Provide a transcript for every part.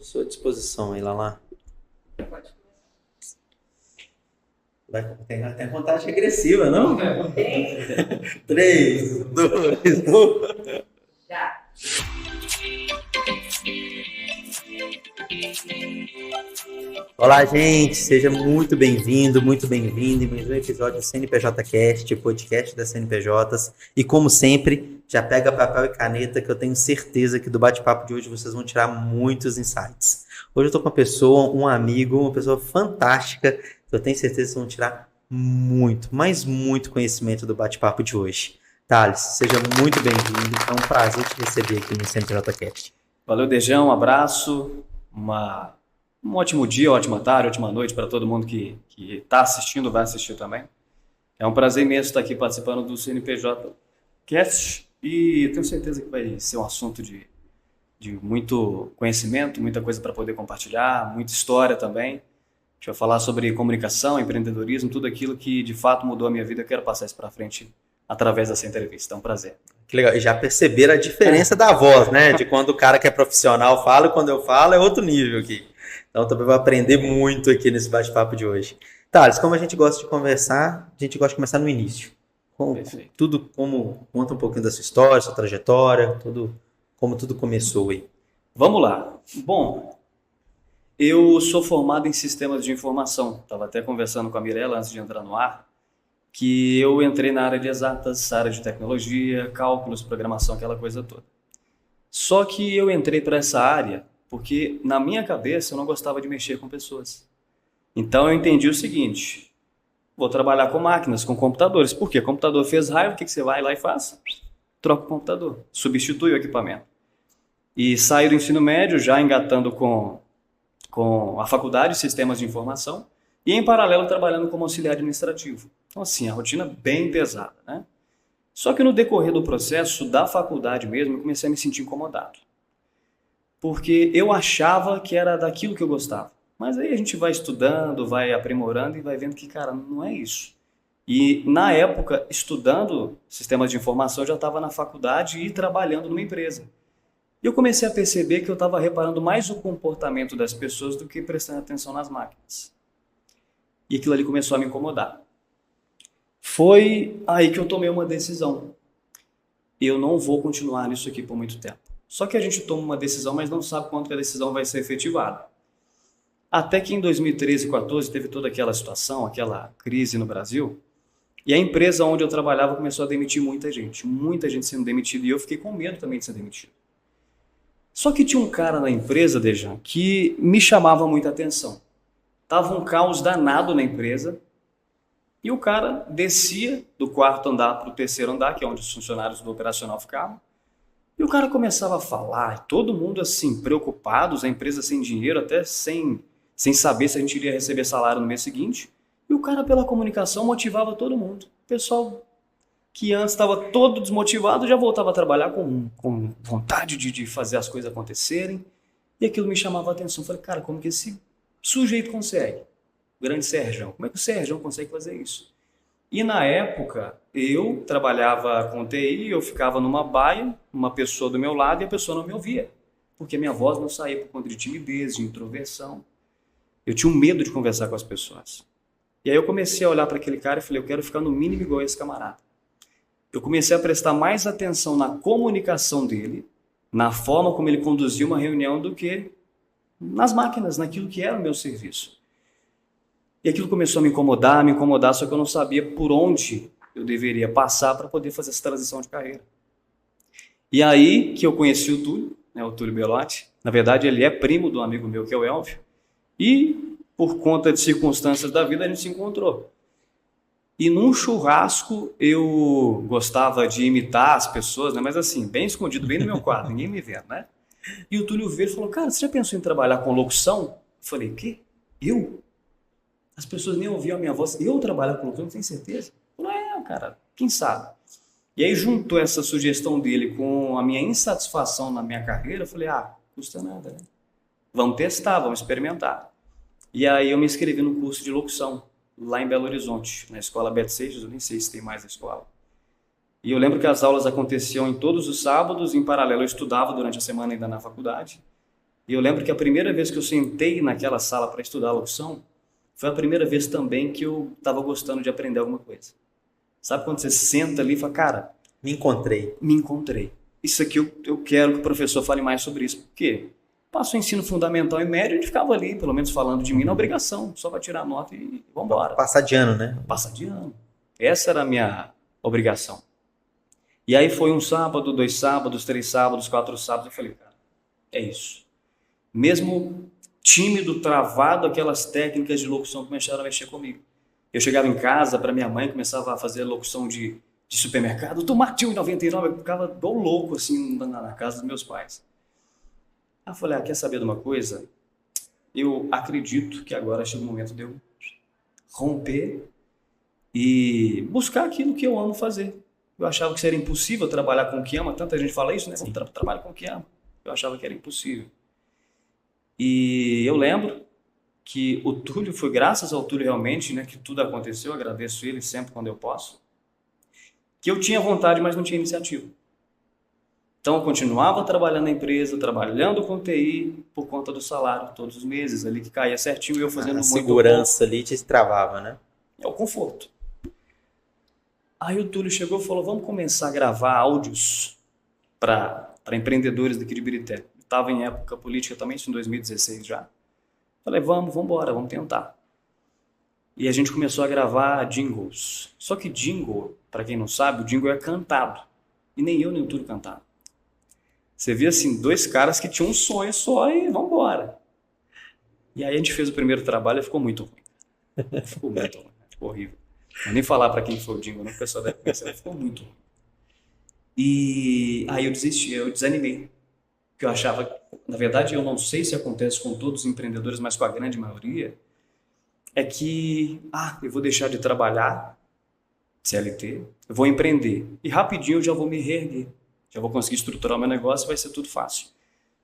Sua disposição aí, Lala. Tem contagem agressiva, não? 3, 2, 1. Já. Olá, gente, seja muito bem-vindo em mais um episódio do CNPJ Cast, podcast das CNPJs. E como sempre, já pega papel e caneta que eu tenho certeza que do bate-papo de hoje vocês vão tirar muitos insights. Hoje eu tô com uma pessoa, um amigo, uma pessoa fantástica, que eu tenho certeza que vocês vão tirar muito, mas muito conhecimento do bate-papo de hoje. Thales, seja muito bem-vindo, é um prazer te receber aqui no CNPJ Cast. Valeu, Dejão, um abraço, um ótimo dia, ótima tarde, ótima noite para todo mundo que está assistindo, vai assistir também. É um prazer imenso estar aqui participando do CNPJ Cast e tenho certeza que vai ser um assunto de muito conhecimento, muita coisa para poder compartilhar, muita história também. A gente vai falar sobre comunicação, empreendedorismo, tudo aquilo que de fato mudou a minha vida. Eu quero passar isso para frente através dessa entrevista. É um prazer. Que legal. E já perceberam a diferença da voz, né? De quando o cara que é profissional fala e quando eu falo é outro nível aqui. Então também vou aprender muito aqui nesse bate-papo de hoje. Thales, como a gente gosta de conversar, a gente gosta de começar no início. Conta um pouquinho da sua história, sua trajetória, como tudo começou aí. Vamos lá. Bom, eu sou formado em sistemas de informação. Estava até conversando com a Mirella antes de entrar no ar, que eu entrei na área de exatas, área de tecnologia, cálculos, programação, aquela coisa toda. Só que eu entrei para essa área porque na minha cabeça eu não gostava de mexer com pessoas. Então eu entendi o seguinte: vou trabalhar com máquinas, com computadores. Por quê? O computador fez raiva, o que você vai lá e faz? Troca o computador, substitui o equipamento. E saí do ensino médio já engatando com a faculdade de sistemas de informação e em paralelo trabalhando como auxiliar administrativo. Então assim, a rotina bem pesada, né? Só que no decorrer do processo da faculdade mesmo, eu comecei a me sentir incomodado. Porque eu achava que era daquilo que eu gostava. Mas aí a gente vai estudando, vai aprimorando e vai vendo que, cara, não é isso. E na época, estudando sistemas de informação, eu já estava na faculdade e trabalhando numa empresa. E eu comecei a perceber que eu estava reparando mais o comportamento das pessoas do que prestando atenção nas máquinas. E aquilo ali começou a me incomodar. Foi aí que eu tomei uma decisão. Eu não vou continuar nisso aqui por muito tempo. Só que a gente toma uma decisão, mas não sabe quando que a decisão vai ser efetivada. Até que em 2013 e 2014 teve toda aquela situação, aquela crise no Brasil, e a empresa onde eu trabalhava começou a demitir muita gente sendo demitida, e eu fiquei com medo também de ser demitido. Só que tinha um cara na empresa, Dejan, que me chamava muita atenção. Tava um caos danado na empresa, e o cara descia do quarto andar para o terceiro andar, que é onde os funcionários do operacional ficavam, e o cara começava a falar, todo mundo assim, preocupados, a empresa sem dinheiro, até sem saber se a gente iria receber salário no mês seguinte, e o cara pela comunicação motivava todo mundo. O pessoal que antes estava todo desmotivado já voltava a trabalhar com vontade de fazer as coisas acontecerem, e aquilo me chamava a atenção. Eu falei, cara, como que esse sujeito consegue? O grande Sérgio, como é que o Sérgio consegue fazer isso? E na época, eu trabalhava com TI, eu ficava numa baia, uma pessoa do meu lado e a pessoa não me ouvia, porque minha voz não saía por conta de timidez, de introversão. Eu tinha um medo de conversar com as pessoas. E aí eu comecei a olhar para aquele cara e falei, eu quero ficar no mínimo igual a esse camarada. Eu comecei a prestar mais atenção na comunicação dele, na forma como ele conduzia uma reunião, do que nas máquinas, naquilo que era o meu serviço. E aquilo começou a me incomodar, só que eu não sabia por onde eu deveria passar para poder fazer essa transição de carreira. E aí que eu conheci o Túlio, né, o Túlio Belotti. Na verdade, ele é primo de um amigo meu, que é o Elvio. E, por conta de circunstâncias da vida, a gente se encontrou. E num churrasco, eu gostava de imitar as pessoas, né, mas assim, bem escondido, bem no meu quarto, ninguém me vê, né? E o Túlio veio e falou, cara, você já pensou em trabalhar com locução? Eu falei, o quê? Eu? As pessoas nem ouviam a minha voz. Eu trabalhar com locução, não tenho certeza? Eu falei, cara, quem sabe? E aí juntou essa sugestão dele com a minha insatisfação na minha carreira, eu falei, custa nada, né? Vamos testar, vamos experimentar. E aí eu me inscrevi no curso de locução, lá em Belo Horizonte, na escola Beto Seixas, eu nem sei se tem mais a escola. E eu lembro que as aulas aconteciam em todos os sábados, em paralelo eu estudava durante a semana ainda na faculdade. E eu lembro que a primeira vez que eu sentei naquela sala para estudar locução, foi a primeira vez também que eu estava gostando de aprender alguma coisa. Sabe quando você senta ali e fala, cara, Me encontrei. me encontrei. Isso aqui eu quero que o professor fale mais sobre isso. Por quê? Passou o ensino fundamental e médio, a gente ficava ali, pelo menos falando de mim, na obrigação, só para tirar a nota e vamos embora. Passar de ano, né? Passar de ano. Essa era a minha obrigação. E aí foi um sábado, 2 sábados, 3 sábados, 4 sábados, eu falei, cara, é isso. Mesmo tímido, travado, aquelas técnicas de locução começaram a mexer comigo. Eu chegava em casa para minha mãe, começava a fazer locução de supermercado, tomate 1,99, eu ficava igual louco assim na casa dos meus pais. Aí eu falei, quer saber de uma coisa? Eu acredito que agora chega o momento de eu romper e buscar aquilo que eu amo fazer. Eu achava que seria impossível trabalhar com o que ama, tanta gente fala isso, né? Vamos trabalhar com o que ama. Eu achava que era impossível. E eu lembro que o Túlio, foi graças ao Túlio realmente, né, que tudo aconteceu, eu agradeço ele sempre quando eu posso, que eu tinha vontade, mas não tinha iniciativa. Então eu continuava trabalhando na empresa, trabalhando com TI, por conta do salário, todos os meses ali que caía certinho, e eu fazendo muito pouco. A segurança ali te travava, né? É o conforto. Aí o Túlio chegou e falou, vamos começar a gravar áudios para empreendedores daqui de Birité. Estava em época política também, isso em 2016 já. Falei, vamos embora, vamos tentar. E a gente começou a gravar jingles. Só que jingle, para quem não sabe, o jingle é cantado. E nem eu nem o Túlio cantava. Você via assim, 2 caras que tinham um sonho só e vamos embora. E aí a gente fez o primeiro trabalho e ficou muito ruim. Ficou muito ruim, ficou horrível. Não vou nem falar para quem foi o jingle, não, porque o pessoal deve conhecer, ficou muito ruim. E aí eu desisti, eu desanimei. Porque eu achava, na verdade eu não sei se acontece com todos os empreendedores, mas com a grande maioria, é que, eu vou deixar de trabalhar, CLT, eu vou empreender. E rapidinho eu já vou me reerguer. Já vou conseguir estruturar o meu negócio e vai ser tudo fácil.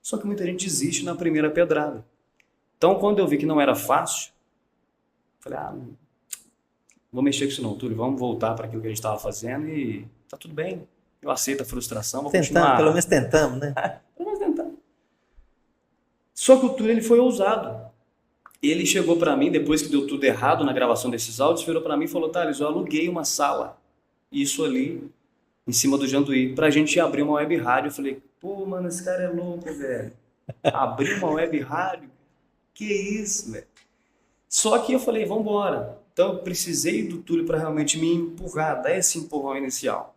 Só que muita gente desiste na primeira pedrada. Então, quando eu vi que não era fácil, falei, não vou mexer com isso não, Túlio, vamos voltar para aquilo que a gente estava fazendo e tá tudo bem. Eu aceito a frustração, vou continuar. Pelo menos tentamos, né? Pelo menos tentar. Só que o Túlio, ele foi ousado. Ele chegou para mim, depois que deu tudo errado na gravação desses áudios, virou para mim e falou, Thales, eu aluguei uma sala, isso ali, em cima do Janduí, pra gente abrir uma web rádio. Eu falei, pô, mano, esse cara é louco, velho. Abrir uma web rádio? Que isso, velho? Só que eu falei, vambora. Então eu precisei do Túlio para realmente me empurrar, dar esse empurrão inicial.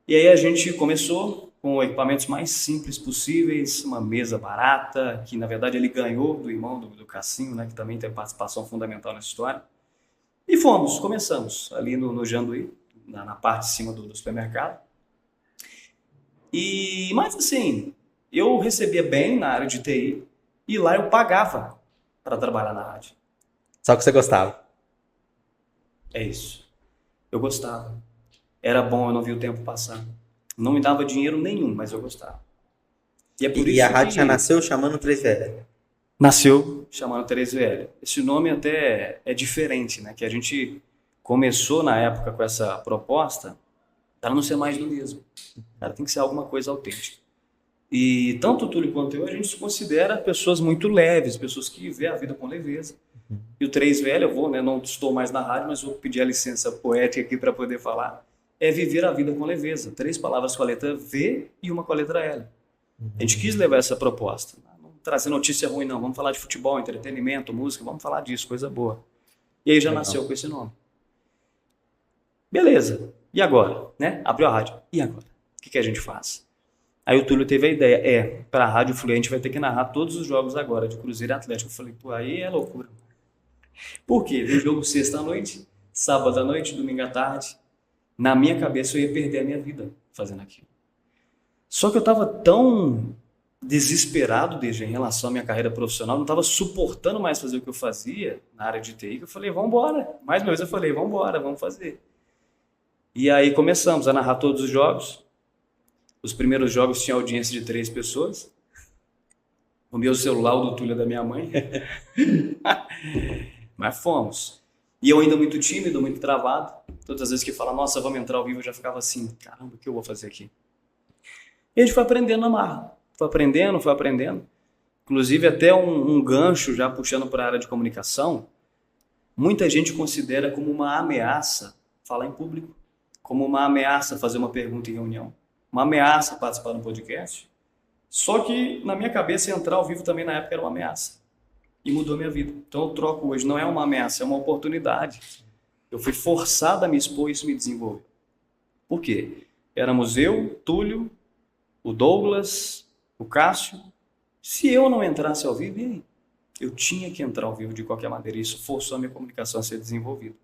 E aí a gente começou com equipamentos mais simples possíveis, uma mesa barata, que na verdade ele ganhou do irmão do Cassinho, né, que também tem participação fundamental nessa história. E começamos ali no Janduí, na parte de cima do supermercado. Mas assim, eu recebia bem na área de TI e lá eu pagava para trabalhar na rádio. Só que você gostava. É isso. Eu gostava. Era bom, eu não via o tempo passar. Não me dava dinheiro nenhum, mas eu gostava. E é por isso a rádio já nasceu chamando 3VL. Nasceu chamando 3VL. Esse nome até é diferente, né? Que a gente começou na época com essa proposta para não ser mais do mesmo. Cara, tem que ser alguma coisa autêntica. E tanto o Túlio quanto eu, a gente se considera pessoas muito leves, pessoas que vê a vida com leveza. E o 3VL, eu vou, né? Não estou mais na rádio, mas vou pedir a licença poética aqui para poder falar. É viver a vida com leveza. 3 palavras com a letra V e uma com a letra L. A gente quis levar essa proposta. Não trazer notícia ruim, não. Vamos falar de futebol, entretenimento, música, vamos falar disso, coisa boa. E aí já nasceu com esse nome. Beleza. E agora? Né? Abriu a rádio. E agora? O que a gente faz? Aí o Túlio teve a ideia. Para a Rádio Fluente vai ter que narrar todos os jogos agora, de Cruzeiro e Atlético. Eu falei, pô, aí é loucura. Por quê? Veio jogo sexta à noite, sábado à noite, domingo à tarde. Na minha cabeça eu ia perder a minha vida fazendo aquilo. Só que eu estava tão desesperado desde em relação à minha carreira profissional, não estava suportando mais fazer o que eu fazia na área de TI, que eu falei, vamos embora. Mais uma vez eu falei, vamos embora, vamos fazer. E aí começamos a narrar todos os jogos. Os primeiros jogos tinham audiência de 3 pessoas. O meu celular, o do Túlio, da minha mãe. Mas fomos. E eu ainda muito tímido, muito travado. Todas as vezes que fala, nossa, vamos entrar ao vivo, eu já ficava assim, caramba, o que eu vou fazer aqui? E a gente foi aprendendo na marra. Foi aprendendo. Inclusive, até um gancho já puxando para a área de comunicação, muita gente considera como uma ameaça falar em público, como uma ameaça fazer uma pergunta em reunião, uma ameaça participar de um podcast. Só que, na minha cabeça, entrar ao vivo também na época era uma ameaça. E mudou minha vida. Então eu troco hoje, não é uma ameaça, é uma oportunidade. Eu fui forçado a me expor e isso me desenvolveu. Por quê? Éramos eu, Túlio, o Douglas, o Cássio. Se eu não entrasse ao vivo, e aí? Eu tinha que entrar ao vivo de qualquer maneira. E isso forçou a minha comunicação a ser desenvolvida.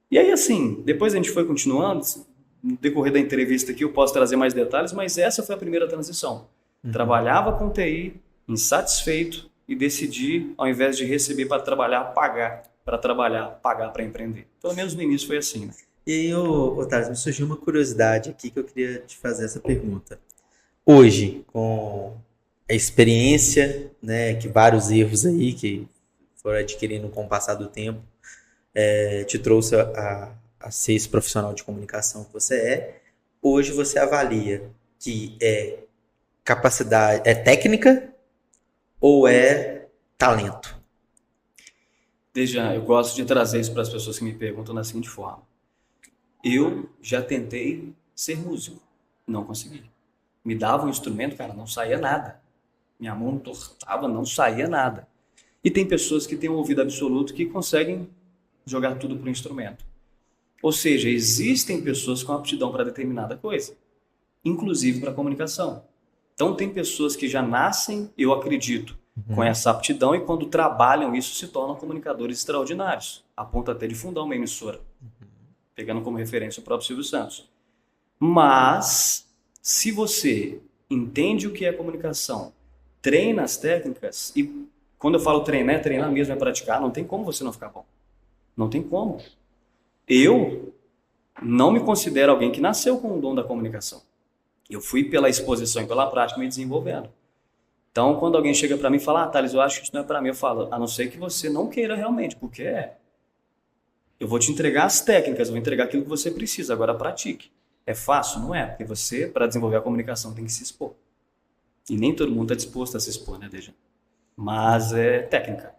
E aí, assim, depois a gente foi continuando. No decorrer da entrevista aqui eu posso trazer mais detalhes, mas essa foi a primeira transição. Trabalhava com TI, insatisfeito, e decidi, ao invés de receber para trabalhar, pagar para trabalhar, pagar para empreender. Pelo menos no início foi assim, né? E aí, Thales, me surgiu uma curiosidade aqui que eu queria te fazer essa pergunta. Hoje, com a experiência, né, que vários erros aí que foram adquirindo com o passar do tempo, te trouxe a ser esse profissional de comunicação que você é. Hoje você avalia que é capacidade, é técnica ou é talento? Dejan, eu gosto de trazer isso para as pessoas que me perguntam da seguinte forma. Eu já tentei ser músico, não consegui. Me dava um instrumento, cara, não saía nada. Minha mão entortava, não saía nada. E tem pessoas que têm um ouvido absoluto que conseguem jogar tudo para o instrumento. Ou seja, existem pessoas com aptidão para determinada coisa, inclusive para comunicação. Então tem pessoas que já nascem, eu acredito, com essa aptidão e quando trabalham isso se tornam comunicadores extraordinários. A ponto até de fundar uma emissora, pegando como referência o próprio Silvio Santos. Mas, se você entende o que é comunicação, treina as técnicas, e quando eu falo treinar, é treinar mesmo, é praticar, não tem como você não ficar bom. Não tem como. Eu não me considero alguém que nasceu com o dom da comunicação. Eu fui pela exposição e pela prática me desenvolvendo. Então, quando alguém chega para mim e fala, Thales, eu acho que isso não é para mim, eu falo, a não ser que você não queira realmente, porque eu vou te entregar as técnicas, eu vou entregar aquilo que você precisa, agora pratique. É fácil? Não é, porque você, para desenvolver a comunicação, tem que se expor. E nem todo mundo está disposto a se expor, né, Dejan? Mas é técnica.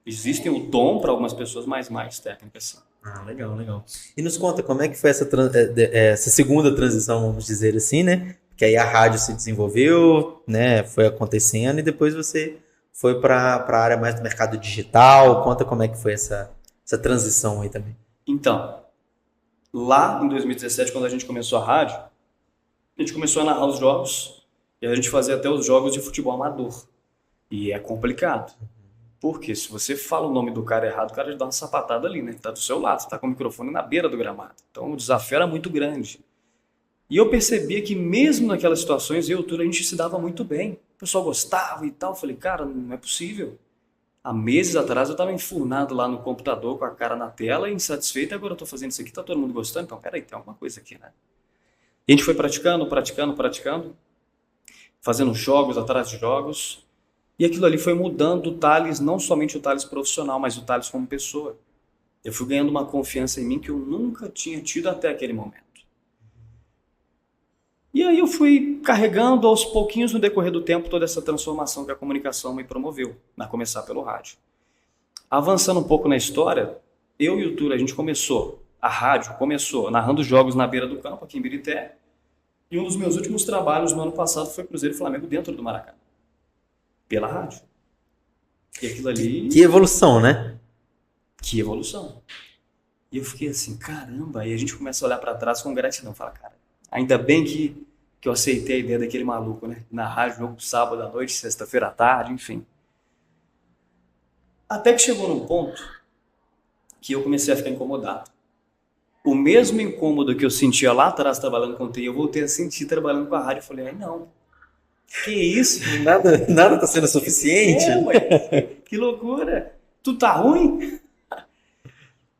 Existem o dom para algumas pessoas, mas mais técnica, sim. Ah, legal, legal. E nos conta como é que foi essa segunda transição, vamos dizer assim, né? Que aí a rádio se desenvolveu, né? Foi acontecendo e depois você foi para a área mais do mercado digital. Conta como é que foi essa transição aí também. Então, lá em 2017, quando a gente começou a rádio, a gente começou a narrar os jogos e a gente fazia até os jogos de futebol amador. E é complicado. Porque se você fala o nome do cara errado, o cara dá uma sapatada ali, né? Tá do seu lado, você tá com o microfone na beira do gramado. Então o desafio era muito grande. E eu percebia que mesmo naquelas situações, eu e o Túlio, a gente se dava muito bem. O pessoal gostava e tal. Eu falei, cara, não é possível. Há meses atrás eu estava enfurnado lá no computador com a cara na tela, insatisfeito, agora eu tô fazendo isso aqui, tá todo mundo gostando? Então, peraí, tem alguma coisa aqui, né? E a gente foi praticando, fazendo jogos atrás de jogos. E aquilo ali foi mudando o Thales, não somente o Thales profissional, mas o Thales como pessoa. Eu fui ganhando uma confiança em mim que eu nunca tinha tido até aquele momento. E aí eu fui carregando aos pouquinhos no decorrer do tempo toda essa transformação que a comunicação me promoveu, a começar pelo rádio. Avançando um pouco na história, eu e o Túlio, a gente a rádio começou narrando jogos na beira do campo, aqui em Birité, e um dos meus últimos trabalhos no ano passado foi Cruzeiro e Flamengo dentro do Maracanã. Pela rádio. E aquilo ali... Que evolução, né? Que evolução. E eu fiquei assim, caramba. Aí a gente começa a olhar para trás com gratidão. Fala, cara, ainda bem que eu aceitei a ideia daquele maluco, né? Na rádio, jogo sábado à noite, sexta-feira à tarde, enfim. Até que chegou num ponto que eu comecei a ficar incomodado. O mesmo incômodo que eu sentia lá atrás trabalhando com TI, eu voltei a sentir trabalhando com a rádio. Eu falei, ai não. Que isso? Nada tá sendo suficiente? Ué, que loucura! Tu tá ruim?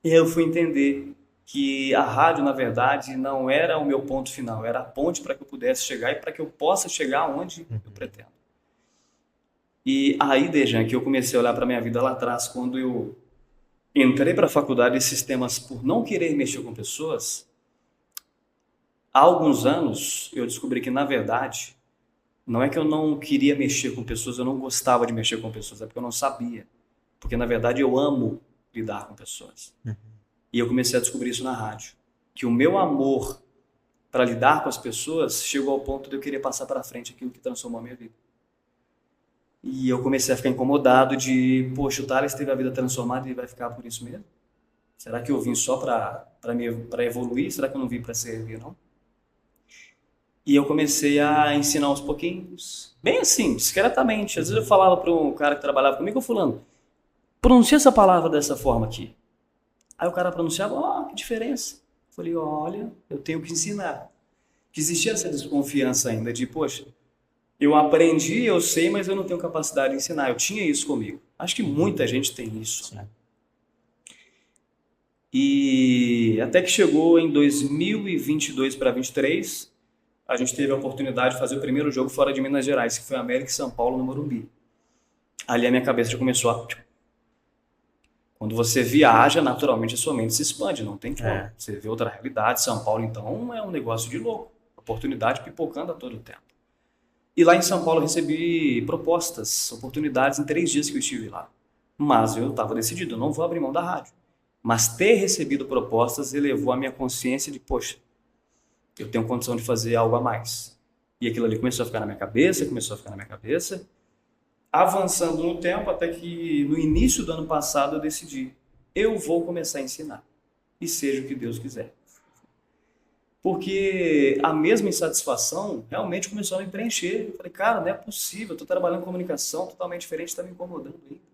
E aí eu fui entender que a rádio, na verdade, não era o meu ponto final, era a ponte para que eu pudesse chegar e para que eu possa chegar onde eu pretendo. E aí, Dejan, que eu comecei a olhar para minha vida lá atrás, quando eu entrei para a faculdade de sistemas por não querer mexer com pessoas, há alguns anos eu descobri que, na verdade, Não é que eu não queria mexer com pessoas, eu não gostava de mexer com pessoas, é porque eu não sabia. Porque, na verdade, eu amo lidar com pessoas. E eu comecei a descobrir isso na rádio. Que o meu amor para lidar com as pessoas chegou ao ponto de eu querer passar para frente aquilo que transformou a minha vida. E eu comecei a ficar incomodado de, poxa, o Thales teve a vida transformada e vai ficar por isso mesmo? Será que eu vim só para evoluir? Será que eu não vim para servir, não? E eu comecei a ensinar aos pouquinhos, bem assim, discretamente. Às vezes eu falava para um cara que trabalhava comigo, fulano, pronuncia essa palavra dessa forma aqui. Aí o cara pronunciava, que diferença. Eu falei, olha, eu tenho que ensinar. Que existia essa desconfiança ainda de, poxa, eu aprendi, eu sei, mas eu não tenho capacidade de ensinar. Eu tinha isso comigo. Acho que muita gente tem isso, né? E até que chegou em 2022 para 2023, a gente teve a oportunidade de fazer o primeiro jogo fora de Minas Gerais, que foi América e São Paulo no Morumbi. Ali a minha cabeça já começou a... Quando você viaja, naturalmente a sua mente se expande, não tem como. Você vê outra realidade. São Paulo, então, é um negócio de louco. Oportunidade pipocando a todo tempo. E lá em São Paulo eu recebi propostas, oportunidades em 3 dias que eu estive lá. Mas eu estava decidido, eu não vou abrir mão da rádio. Mas ter recebido propostas elevou a minha consciência de, poxa, eu tenho condição de fazer algo a mais. E aquilo ali começou a ficar na minha cabeça, avançando no tempo, até que no início do ano passado eu decidi, eu vou começar a ensinar. E seja o que Deus quiser. Porque a mesma insatisfação realmente começou a me preencher. Eu falei, cara, não é possível, eu estou trabalhando em comunicação totalmente diferente, está me incomodando ainda.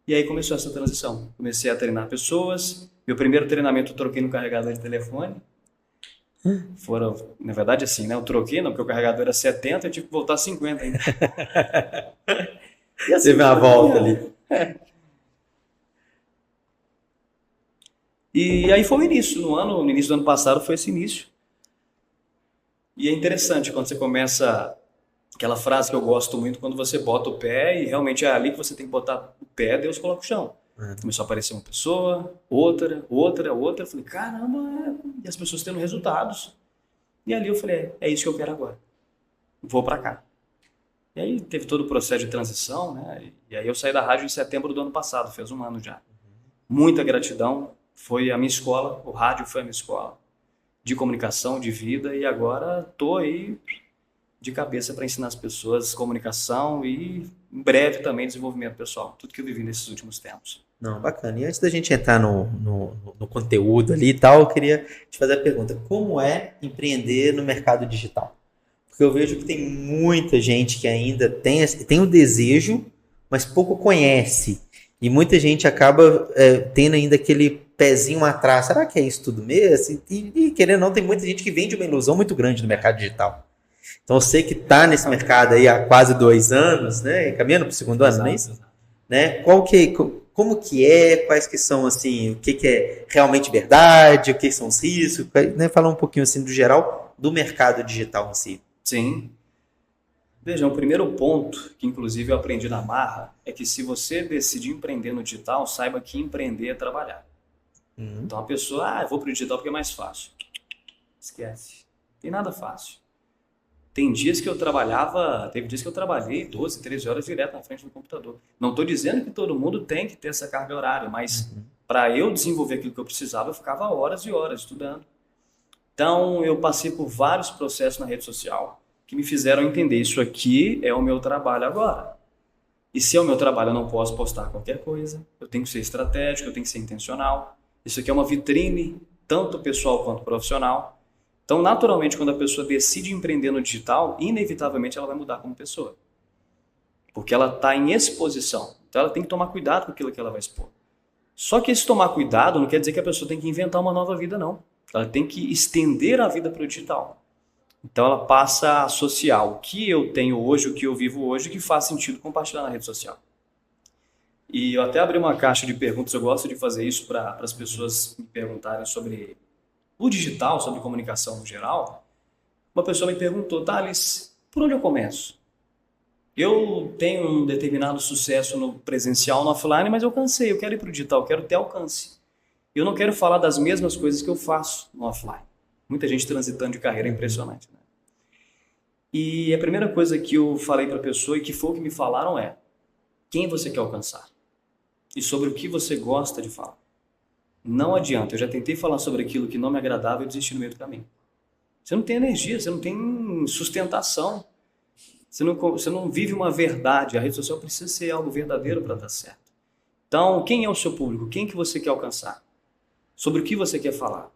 E aí começou essa transição. Comecei a treinar pessoas. Meu primeiro treinamento eu troquei no carregador de telefone. Na verdade, assim, né? Eu troquei, não, porque o carregador era 70, eu tive que voltar a 50 ainda. E assim, teve uma volta ali. E aí foi o início. No início do ano passado foi esse início. E é interessante quando você começa... Aquela frase que eu gosto muito, quando você bota o pé e realmente é ali que você tem que botar o pé, Deus coloca o chão. Começou a aparecer uma pessoa, outra. Eu falei, caramba, e as pessoas tendo resultados. E ali eu falei, é isso que eu quero agora. Vou pra cá. E aí teve todo o processo de transição, né? E aí eu saí da rádio em setembro do ano passado, fez 1 ano já. Muita gratidão, foi a minha escola, o rádio foi a minha escola. De comunicação, de vida, e agora tô aí... de cabeça para ensinar as pessoas comunicação e, em breve, também desenvolvimento pessoal. Tudo que eu vivi nesses últimos tempos. Não, bacana. E antes da gente entrar no conteúdo ali e tal, eu queria te fazer a pergunta. Como é empreender no mercado digital? Porque eu vejo que tem muita gente que ainda tem o desejo, mas pouco conhece. E muita gente acaba tendo ainda aquele pezinho atrás. Será que é isso tudo mesmo? E querendo ou não, tem muita gente que vende uma ilusão muito grande no mercado digital. Então, você que está nesse mercado aí há quase 2 anos, né? Caminhando para o 2º ano, não é isso? Né? Como que é? Quais que são, assim, o que é realmente verdade? O que são os riscos? Né? Falar um pouquinho, assim, do geral do mercado digital em si. Sim. Veja, o primeiro ponto, que inclusive eu aprendi na marra, é que se você decidir empreender no digital, saiba que empreender é trabalhar. Então, a pessoa, eu vou para o digital porque é mais fácil. Esquece. Não tem nada fácil. Teve dias que eu trabalhei 12, 13 horas direto na frente do computador. Não estou dizendo que todo mundo tem que ter essa carga horária, mas para eu desenvolver aquilo que eu precisava, eu ficava horas e horas estudando. Então, eu passei por vários processos na rede social que me fizeram entender, isso aqui é o meu trabalho agora. E se é o meu trabalho, eu não posso postar qualquer coisa, eu tenho que ser estratégico, eu tenho que ser intencional. Isso aqui é uma vitrine, tanto pessoal quanto profissional. Então, naturalmente, quando a pessoa decide empreender no digital, inevitavelmente ela vai mudar como pessoa. Porque ela está em exposição. Então, ela tem que tomar cuidado com aquilo que ela vai expor. Só que esse tomar cuidado não quer dizer que a pessoa tem que inventar uma nova vida, não. Ela tem que estender a vida para o digital. Então, ela passa a associar o que eu tenho hoje, o que eu vivo hoje, que faz sentido compartilhar na rede social. E eu até abri uma caixa de perguntas, eu gosto de fazer isso para as pessoas me perguntarem sobre... o digital, sobre comunicação no geral. Uma pessoa me perguntou, Thales, por onde eu começo? Eu tenho um determinado sucesso no presencial, no offline, mas eu cansei, eu quero ir para o digital, eu quero ter alcance. Eu não quero falar das mesmas coisas que eu faço no offline. Muita gente transitando de carreira, é impressionante, né? E a primeira coisa que eu falei para a pessoa e que foi o que me falaram é: quem você quer alcançar? E sobre o que você gosta de falar. Não adianta, eu já tentei falar sobre aquilo que não me agradava e eu desisti no meio do caminho. Você não tem energia, você não tem sustentação, você não vive uma verdade. A rede social precisa ser algo verdadeiro para dar certo. Então, quem é o seu público? Quem que você quer alcançar? Sobre o que você quer falar?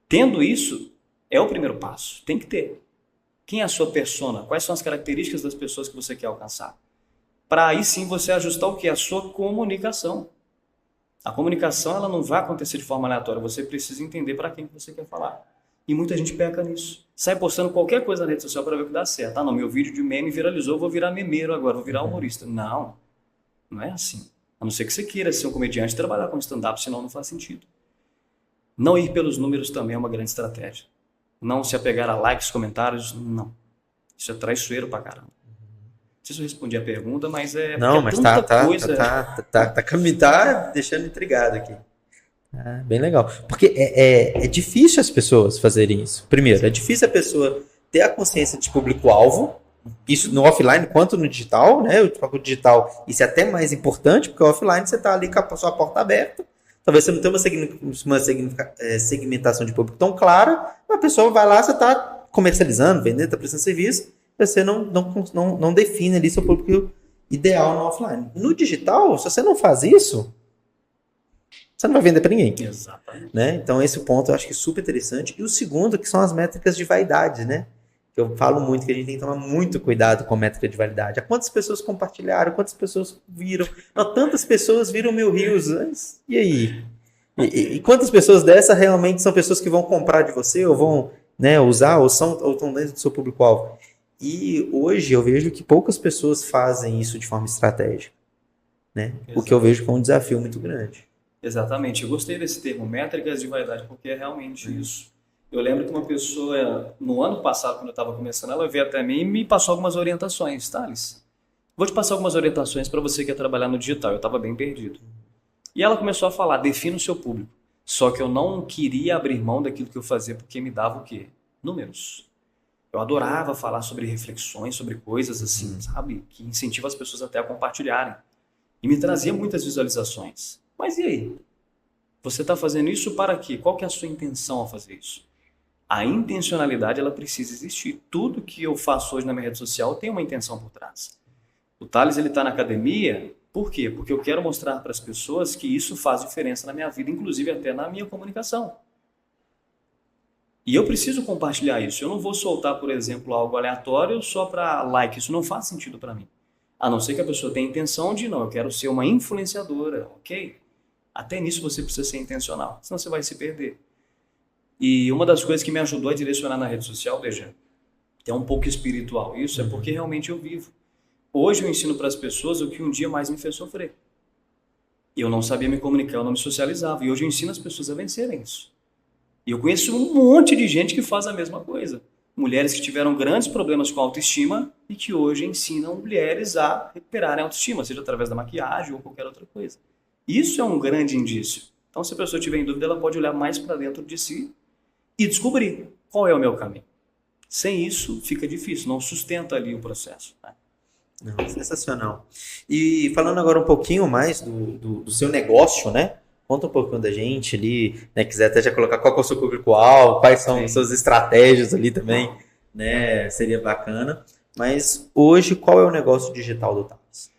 Tendo isso, é o primeiro passo. Tem que ter. Quem é a sua persona? Quais são as características das pessoas que você quer alcançar? Para aí sim você ajustar o que? A sua comunicação. A comunicação ela não vai acontecer de forma aleatória. Você precisa entender para quem que você quer falar. E muita gente peca nisso. Sai postando qualquer coisa na rede social para ver o que dá certo. Ah, não, meu vídeo de meme viralizou, vou virar memeiro agora, vou virar humorista. Não, não é assim. A não ser que você queira ser um comediante e trabalhar com stand-up, senão não faz sentido. Não ir pelos números também é uma grande estratégia. Não se apegar a likes, comentários, não. Isso é traiçoeiro pra caramba. Não sei se eu respondi a pergunta, mas é Não, porque mas é tanta coisa. tá deixando intrigado aqui. Ah, bem legal. Porque é difícil as pessoas fazerem isso. Primeiro, é difícil a pessoa ter a consciência de público-alvo, isso no offline quanto no digital, né? O digital, isso é até mais importante, porque o offline você está ali com a sua porta aberta. Talvez você não tenha uma segmentação de público tão clara, mas a pessoa vai lá, você está comercializando, vendendo, está prestando serviço, você não define ali seu público ideal no offline. No digital, se você não faz isso, você não vai vender para ninguém. Exatamente. Né? Então, esse ponto eu acho que é super interessante. E o segundo, que são as métricas de vaidade, né? Eu falo muito que a gente tem que tomar muito cuidado com a métrica de validade. Quantas pessoas compartilharam, quantas pessoas viram. Não, tantas pessoas viram meu Reels. E aí? E quantas pessoas dessa realmente são pessoas que vão comprar de você, ou vão, né, usar, ou estão dentro do seu público-alvo? E hoje eu vejo que poucas pessoas fazem isso de forma estratégica. Né? O que eu vejo que é um desafio muito grande. Exatamente. Eu gostei desse termo, métricas de vaidade, porque é realmente isso. Eu lembro que uma pessoa, no ano passado, quando eu estava começando, ela veio até mim e me passou algumas orientações. Thales, vou te passar algumas orientações para você que quer trabalhar no digital. Eu estava bem perdido. E ela começou a falar, defina o seu público. Só que eu não queria abrir mão daquilo que eu fazia, porque me dava o quê? Números. Eu adorava falar sobre reflexões, sobre coisas assim, sabe? Que incentivam as pessoas até a compartilharem. E me trazia muitas visualizações. Mas e aí? Você está fazendo isso para quê? Qual que é a sua intenção ao fazer isso? A intencionalidade, ela precisa existir. Tudo que eu faço hoje na minha rede social tem uma intenção por trás. O Thales, ele está na academia, por quê? Porque eu quero mostrar para as pessoas que isso faz diferença na minha vida, inclusive até na minha comunicação. E eu preciso compartilhar isso. Eu não vou soltar, por exemplo, algo aleatório só para like. Isso não faz sentido para mim. A não ser que a pessoa tenha a intenção de, não, eu quero ser uma influenciadora, ok? Até nisso você precisa ser intencional, senão você vai se perder. E uma das coisas que me ajudou a direcionar na rede social, veja, é um pouco espiritual. Isso é porque realmente eu vivo. Hoje eu ensino para as pessoas o que um dia mais me fez sofrer. Eu não sabia me comunicar, eu não me socializava. E hoje eu ensino as pessoas a vencerem isso. E eu conheço um monte de gente que faz a mesma coisa. Mulheres que tiveram grandes problemas com a autoestima e que hoje ensinam mulheres a recuperarem a autoestima, seja através da maquiagem ou qualquer outra coisa. Isso é um grande indício. Então, se a pessoa tiver em dúvida, ela pode olhar mais para dentro de si e descobrir qual é o meu caminho. Sem isso, fica difícil, não sustenta ali o processo. Né? Não, sensacional. E falando agora um pouquinho mais do seu negócio, né? Conta um pouquinho da gente ali, né? Quiser até já colocar qual que é o seu público-alvo, quais são as suas estratégias ali também, né? Seria bacana. Mas hoje, qual é o negócio digital do Thales?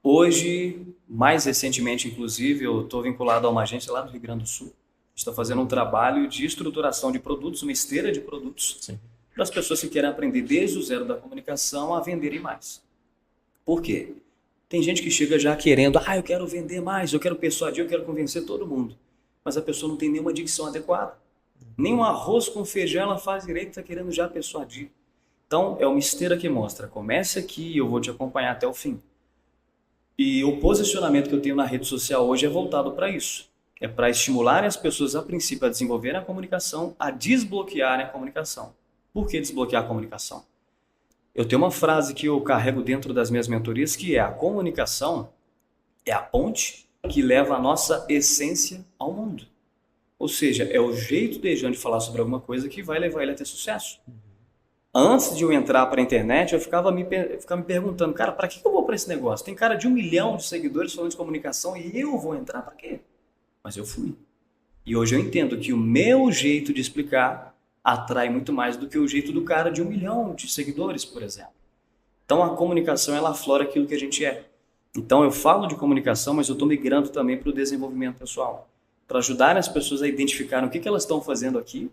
Hoje, mais recentemente, inclusive, eu estou vinculado a uma agência lá do Rio Grande do Sul. Está fazendo um trabalho de estruturação de produtos, uma esteira de produtos, para as pessoas que querem aprender desde o zero da comunicação a venderem mais. Por quê? Tem gente que chega já querendo, eu quero vender mais, eu quero persuadir, eu quero convencer todo mundo. Mas a pessoa não tem nenhuma dicção adequada. Nem um arroz com feijão ela faz direito, está querendo já persuadir. Então, é uma esteira que mostra, comece aqui e eu vou te acompanhar até o fim. E o posicionamento que eu tenho na rede social hoje é voltado para isso. É para estimular as pessoas, a princípio, a desenvolverem a comunicação, a desbloquearem a comunicação. Por que desbloquear a comunicação? Eu tenho uma frase que eu carrego dentro das minhas mentorias, que é: a comunicação é a ponte que leva a nossa essência ao mundo. Ou seja, é o jeito de Jean de falar sobre alguma coisa que vai levar ele a ter sucesso. Antes de eu entrar para a internet, eu ficava me perguntando, cara, para que eu vou para esse negócio? Tem cara de 1 milhão de seguidores falando de comunicação e eu vou entrar para quê? Mas eu fui. E hoje eu entendo que o meu jeito de explicar atrai muito mais do que o jeito do cara de 1 milhão de seguidores, por exemplo. Então a comunicação, ela aflora aquilo que a gente é. Então eu falo de comunicação, mas eu estou migrando também para o desenvolvimento pessoal, para ajudar as pessoas a identificarem o que elas estão fazendo aqui,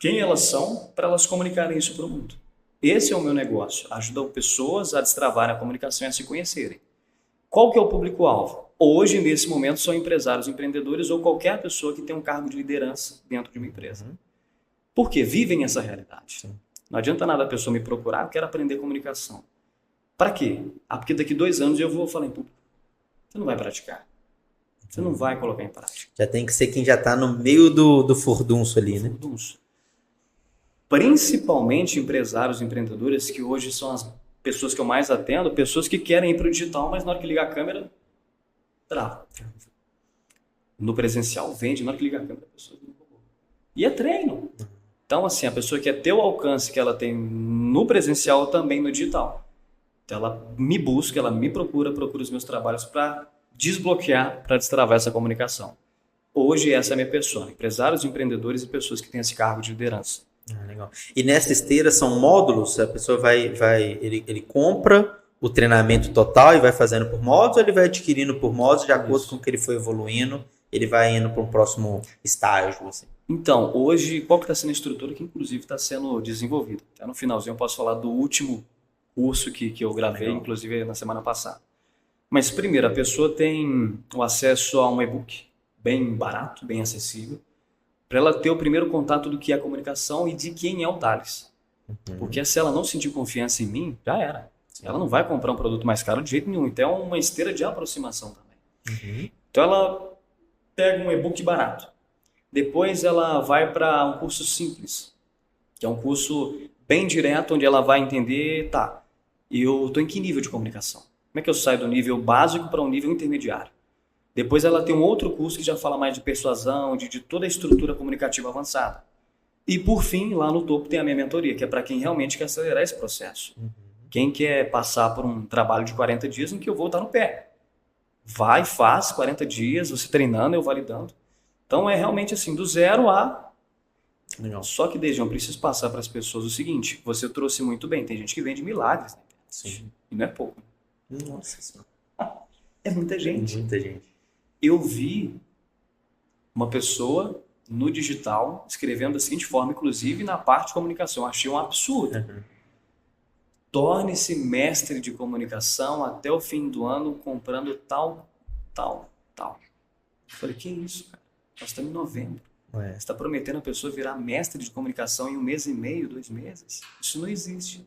quem elas são, para elas comunicarem isso para o mundo. Esse é o meu negócio, ajudar pessoas a destravarem a comunicação e a se conhecerem. Qual que é o público-alvo? Hoje, nesse momento, são empresários, empreendedores ou qualquer pessoa que tem um cargo de liderança dentro de uma empresa. Por quê? Vivem essa realidade. Não adianta nada a pessoa me procurar, eu quero aprender comunicação. Para quê? Porque daqui 2 anos eu vou falar em público. Você não vai praticar. Você não vai colocar em prática. Já tem que ser quem já está no meio do furdunço ali, né? Furdunço. Principalmente empresários, empreendedores, que hoje são as pessoas que eu mais atendo, pessoas que querem ir para o digital, mas na hora que ligar a câmera, trava. No presencial, vende, na hora que ligar a câmera, a pessoa... E é treino. Então, assim, a pessoa quer ter o alcance que ela tem no presencial, também no digital. Então, ela me busca, ela me procura os meus trabalhos para desbloquear, para destravar essa comunicação. Hoje, essa é a minha persona. Empresários, empreendedores e pessoas que têm esse cargo de liderança. Legal. E nessa esteira são módulos? A pessoa ele compra o treinamento total e vai fazendo por módulos, ou ele vai adquirindo por módulos de acordo com o que ele foi evoluindo, ele vai indo para um próximo estágio? Assim. Então, hoje, qual que está sendo a estrutura que inclusive está sendo desenvolvida? Até no finalzinho eu posso falar do último curso que eu gravei, legal, inclusive na semana passada. Mas primeiro, a pessoa tem o acesso a um e-book bem barato, bem acessível, para ela ter o primeiro contato do que é a comunicação e de quem é o Thales. Porque se ela não sentir confiança em mim, já era. Ela não vai comprar um produto mais caro de jeito nenhum. Então é uma esteira de aproximação também. Então ela pega um e-book barato. Depois ela vai para um curso simples, que é um curso bem direto, onde ela vai entender, tá, eu estou em que nível de comunicação? Como é que eu saio do nível básico para um nível intermediário? Depois ela tem um outro curso que já fala mais de persuasão, de toda a estrutura comunicativa avançada. E por fim, lá no topo tem a minha mentoria, que é para quem realmente quer acelerar esse processo. Quem quer passar por um trabalho de 40 dias em que eu vou estar no pé. Vai, faz 40 dias, você treinando, eu validando. Então é realmente assim, do 0 a... Legal. Só que, desde eu preciso passar para as pessoas o seguinte, você trouxe muito bem, tem gente que vende milagres, né? Sim. E não é pouco. Nossa Senhora. É muita gente. Muita gente. Eu vi uma pessoa no digital escrevendo da seguinte forma, inclusive na parte de comunicação, eu achei um absurdo. Torne-se mestre de comunicação até o fim do ano comprando tal. Eu falei, que isso, cara? Nós estamos em novembro. Você está prometendo a pessoa virar mestre de comunicação em 1 mês e meio, 2 meses? Isso não existe.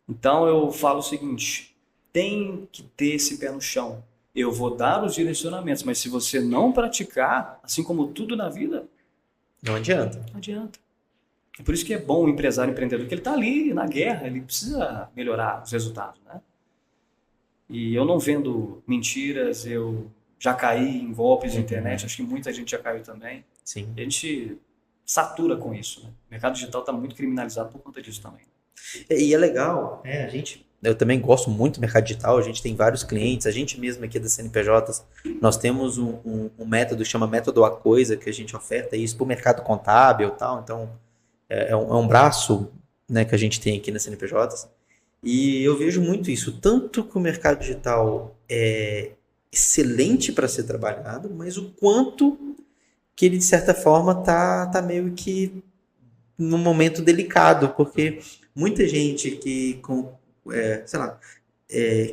Então eu falo o seguinte, tem que ter esse pé no chão. Eu vou dar os direcionamentos, mas se você não praticar, assim como tudo na vida, não adianta. Não adianta. É por isso que é bom o empresário empreendedor, porque ele está ali na guerra, ele precisa melhorar os resultados, né? E eu não vendo mentiras, eu já caí em golpes de internet, acho que muita gente já caiu também. Sim. E a gente satura com isso, né? O mercado digital está muito criminalizado por conta disso também. E é legal, né? Eu também gosto muito do mercado digital, a gente tem vários clientes, a gente mesmo aqui da CNPJs, nós temos um método que chama Método A Coisa, que a gente oferta isso para o mercado contábil e tal, então é um braço, né, que a gente tem aqui na CNPJs, e eu vejo muito isso, tanto que o mercado digital é excelente para ser trabalhado, mas o quanto que ele, de certa forma, tá meio que num momento delicado, porque muita gente que,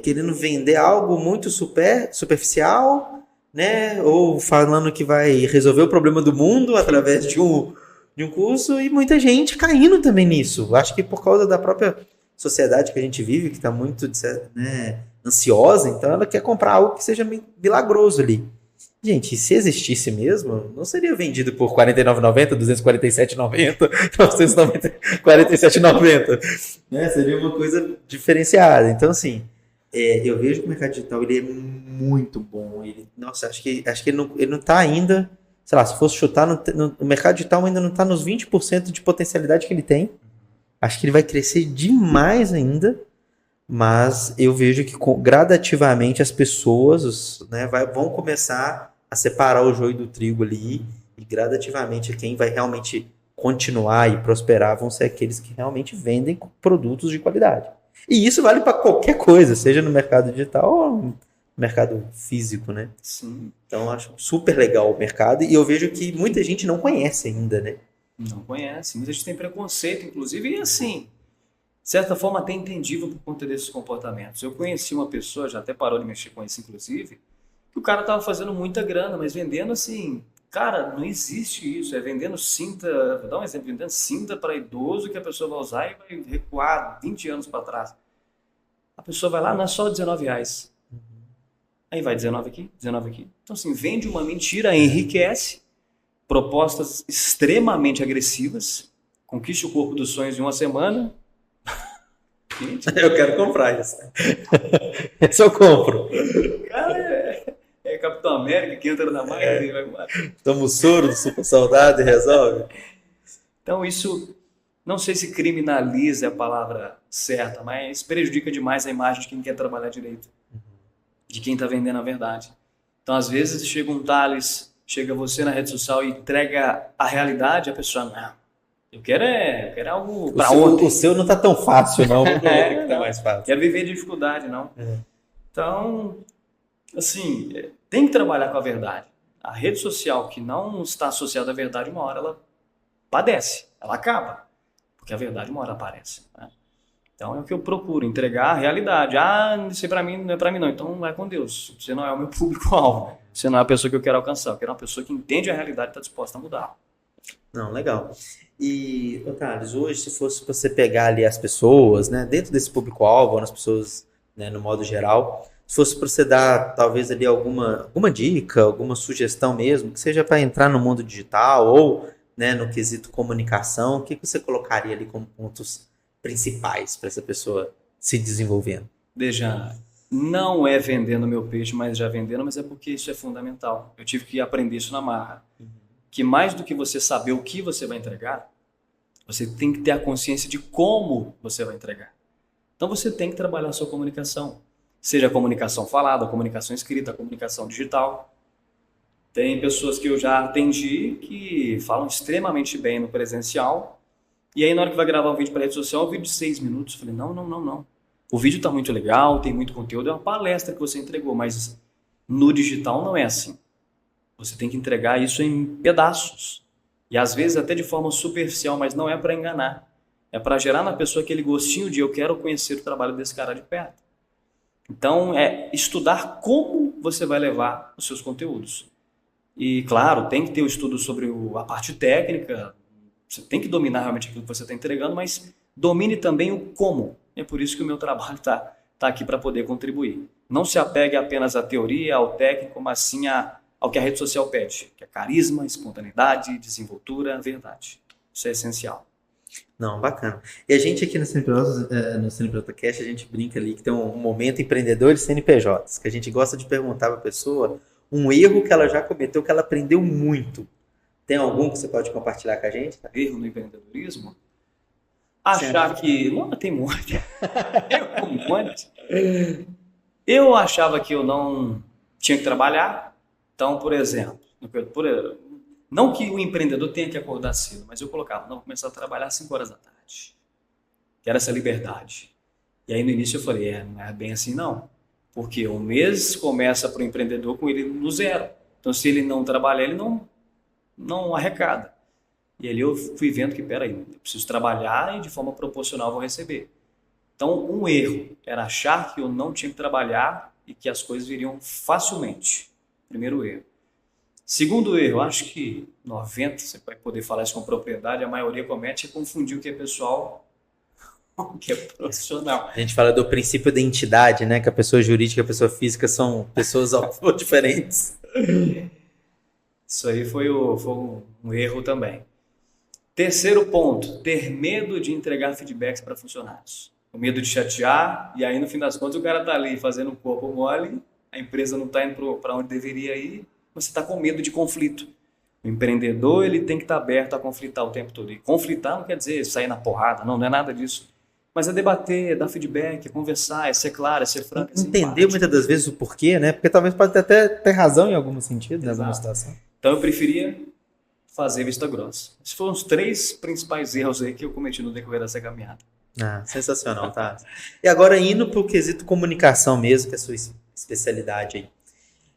querendo vender algo muito superficial, né, ou falando que vai resolver o problema do mundo através de um curso, e muita gente caindo também nisso. Acho que por causa da própria sociedade que a gente vive, que está muito, né, ansiosa, então ela quer comprar algo que seja milagroso ali. Gente, se existisse mesmo, não seria vendido por R$ 49,90, R$ 247,90, R$ 47,90, né? Seria uma coisa diferenciada. Então, assim, eu vejo que o mercado digital ele é muito bom. Acho que ele não está ainda, sei lá, se fosse chutar, o mercado digital ainda não está nos 20% de potencialidade que ele tem. Acho que ele vai crescer demais ainda, mas eu vejo que gradativamente as pessoas, né, vão começar a separar o joio do trigo ali, e gradativamente quem vai realmente continuar e prosperar vão ser aqueles que realmente vendem produtos de qualidade. E isso vale para qualquer coisa, seja no mercado digital ou no mercado físico, né? Sim. Então eu acho super legal o mercado e eu vejo que muita gente não conhece ainda, né? Não conhece. Muita gente tem preconceito, inclusive, e assim, de certa forma até entendível por conta desses comportamentos. Eu conheci uma pessoa, já até parou de mexer com isso, inclusive, que o cara tava fazendo muita grana, mas vendendo assim, cara, não existe isso. É vendendo cinta, vou dar um exemplo, vendendo cinta para idoso que a pessoa vai usar e vai recuar 20 anos para trás. A pessoa vai lá, não é só R$19. Aí vai 19 aqui, 19 aqui. Então, assim, vende uma mentira, enriquece, propostas extremamente agressivas, conquiste o corpo dos sonhos em uma semana. Gente, Eu quero comprar isso. Esse eu compro. cara, é Capitão América que entra na máquina e vai embora. Toma o soro do super soldado e resolve. Então, isso, não sei se criminaliza é a palavra certa, mas prejudica demais a imagem de quem quer trabalhar direito, de quem está vendendo a verdade. Então, às vezes, chega um Thales, chega você na rede social e entrega a realidade, a pessoa, não, eu quero algo para ontem. O seu não tá tão fácil, não. É, Que tá mais fácil. Quero viver de dificuldade, não. É. Então, assim, tem que trabalhar com a verdade. A rede social que não está associada à verdade, uma hora ela padece, ela acaba, porque a verdade uma hora aparece, né? Então é o que eu procuro, entregar a realidade. Ah, isso para mim não é para mim não, então não é com Deus. Você não é o meu público-alvo, você não é a pessoa que eu quero alcançar, eu quero uma pessoa que entende a realidade e está disposta a mudar. Não, legal. E, Thales, hoje, se fosse você pegar ali as pessoas, né, dentro desse público-alvo, nas pessoas, né, no modo geral, se fosse para você dar, talvez, ali alguma dica, alguma sugestão mesmo, que seja para entrar no mundo digital ou, né, no quesito comunicação, o que você colocaria ali como pontos principais para essa pessoa se desenvolvendo? Veja, não é vendendo meu peixe, mas já vendendo, mas é porque isso é fundamental. Eu tive que aprender isso na marra. Que mais do que você saber o que você vai entregar, você tem que ter a consciência de como você vai entregar. Então você tem que trabalhar a sua comunicação. Seja a comunicação falada, a comunicação escrita, a comunicação digital. Tem pessoas que eu já atendi que falam extremamente bem no presencial, e aí na hora que vai gravar um vídeo para rede social, um vídeo de 6 minutos, eu falei, não. O vídeo está muito legal, tem muito conteúdo, é uma palestra que você entregou, mas no digital não é assim. Você tem que entregar isso em pedaços. E às vezes até de forma superficial, mas não é para enganar. É para gerar na pessoa aquele gostinho de eu quero conhecer o trabalho desse cara de perto. Então é estudar como você vai levar os seus conteúdos. E claro, tem que ter o estudo sobre a parte técnica, você tem que dominar realmente aquilo que você está entregando, mas domine também o como. É por isso que o meu trabalho está aqui para poder contribuir. Não se apegue apenas à teoria, ao técnico, mas sim ao que a rede social pede, que é carisma, espontaneidade, desenvoltura, verdade. Isso é essencial. Não, bacana. E a gente aqui no CNPJ Cast, a gente brinca ali que tem um momento empreendedor de CNPJs, que a gente gosta de perguntar para a pessoa um erro que ela já cometeu, que ela aprendeu muito. Tem algum que você pode compartilhar com a gente? Erro no empreendedorismo? Achar que... Não, tem um monte. Um monte. Eu achava que eu não tinha que trabalhar. Então, por exemplo, não que o empreendedor tenha que acordar cedo, mas eu colocava, não, vou começar a trabalhar às 5 horas da tarde. Quero essa liberdade. E aí no início eu falei, não é bem assim não. Porque o mês começa para o empreendedor com ele no zero. Então se ele não trabalhar, ele não arrecada. E ali eu fui vendo que, peraí, eu preciso trabalhar e de forma proporcional eu vou receber. Então um erro era achar que eu não tinha que trabalhar e que as coisas viriam facilmente. Primeiro erro. Segundo erro, acho que 90%, você vai poder falar isso com propriedade, a maioria comete é confundir o que é pessoal com o que é profissional. A gente fala do princípio da entidade, né? Que a pessoa jurídica e a pessoa física são pessoas diferentes. Isso aí foi um erro também. Terceiro ponto, ter medo de entregar feedbacks para funcionários. O medo de chatear, e aí no fim das contas o cara está ali fazendo um corpo mole, a empresa não está indo para onde deveria ir, você está com medo de conflito. O empreendedor, ele tem que estar aberto a conflitar o tempo todo. E conflitar não quer dizer sair na porrada, não é nada disso. Mas é debater, é dar feedback, é conversar, é ser claro, é ser franco, é ser Entender empático. muitas das vezes o porquê, né? Porque talvez pode até ter razão em algum sentido, em alguma Exato. situação. Então eu preferia fazer vista grossa. Esses foram os 3 principais erros aí que eu cometi no decorrer dessa caminhada. Ah, sensacional, tá? E agora indo para o quesito comunicação mesmo, que é a sua especialidade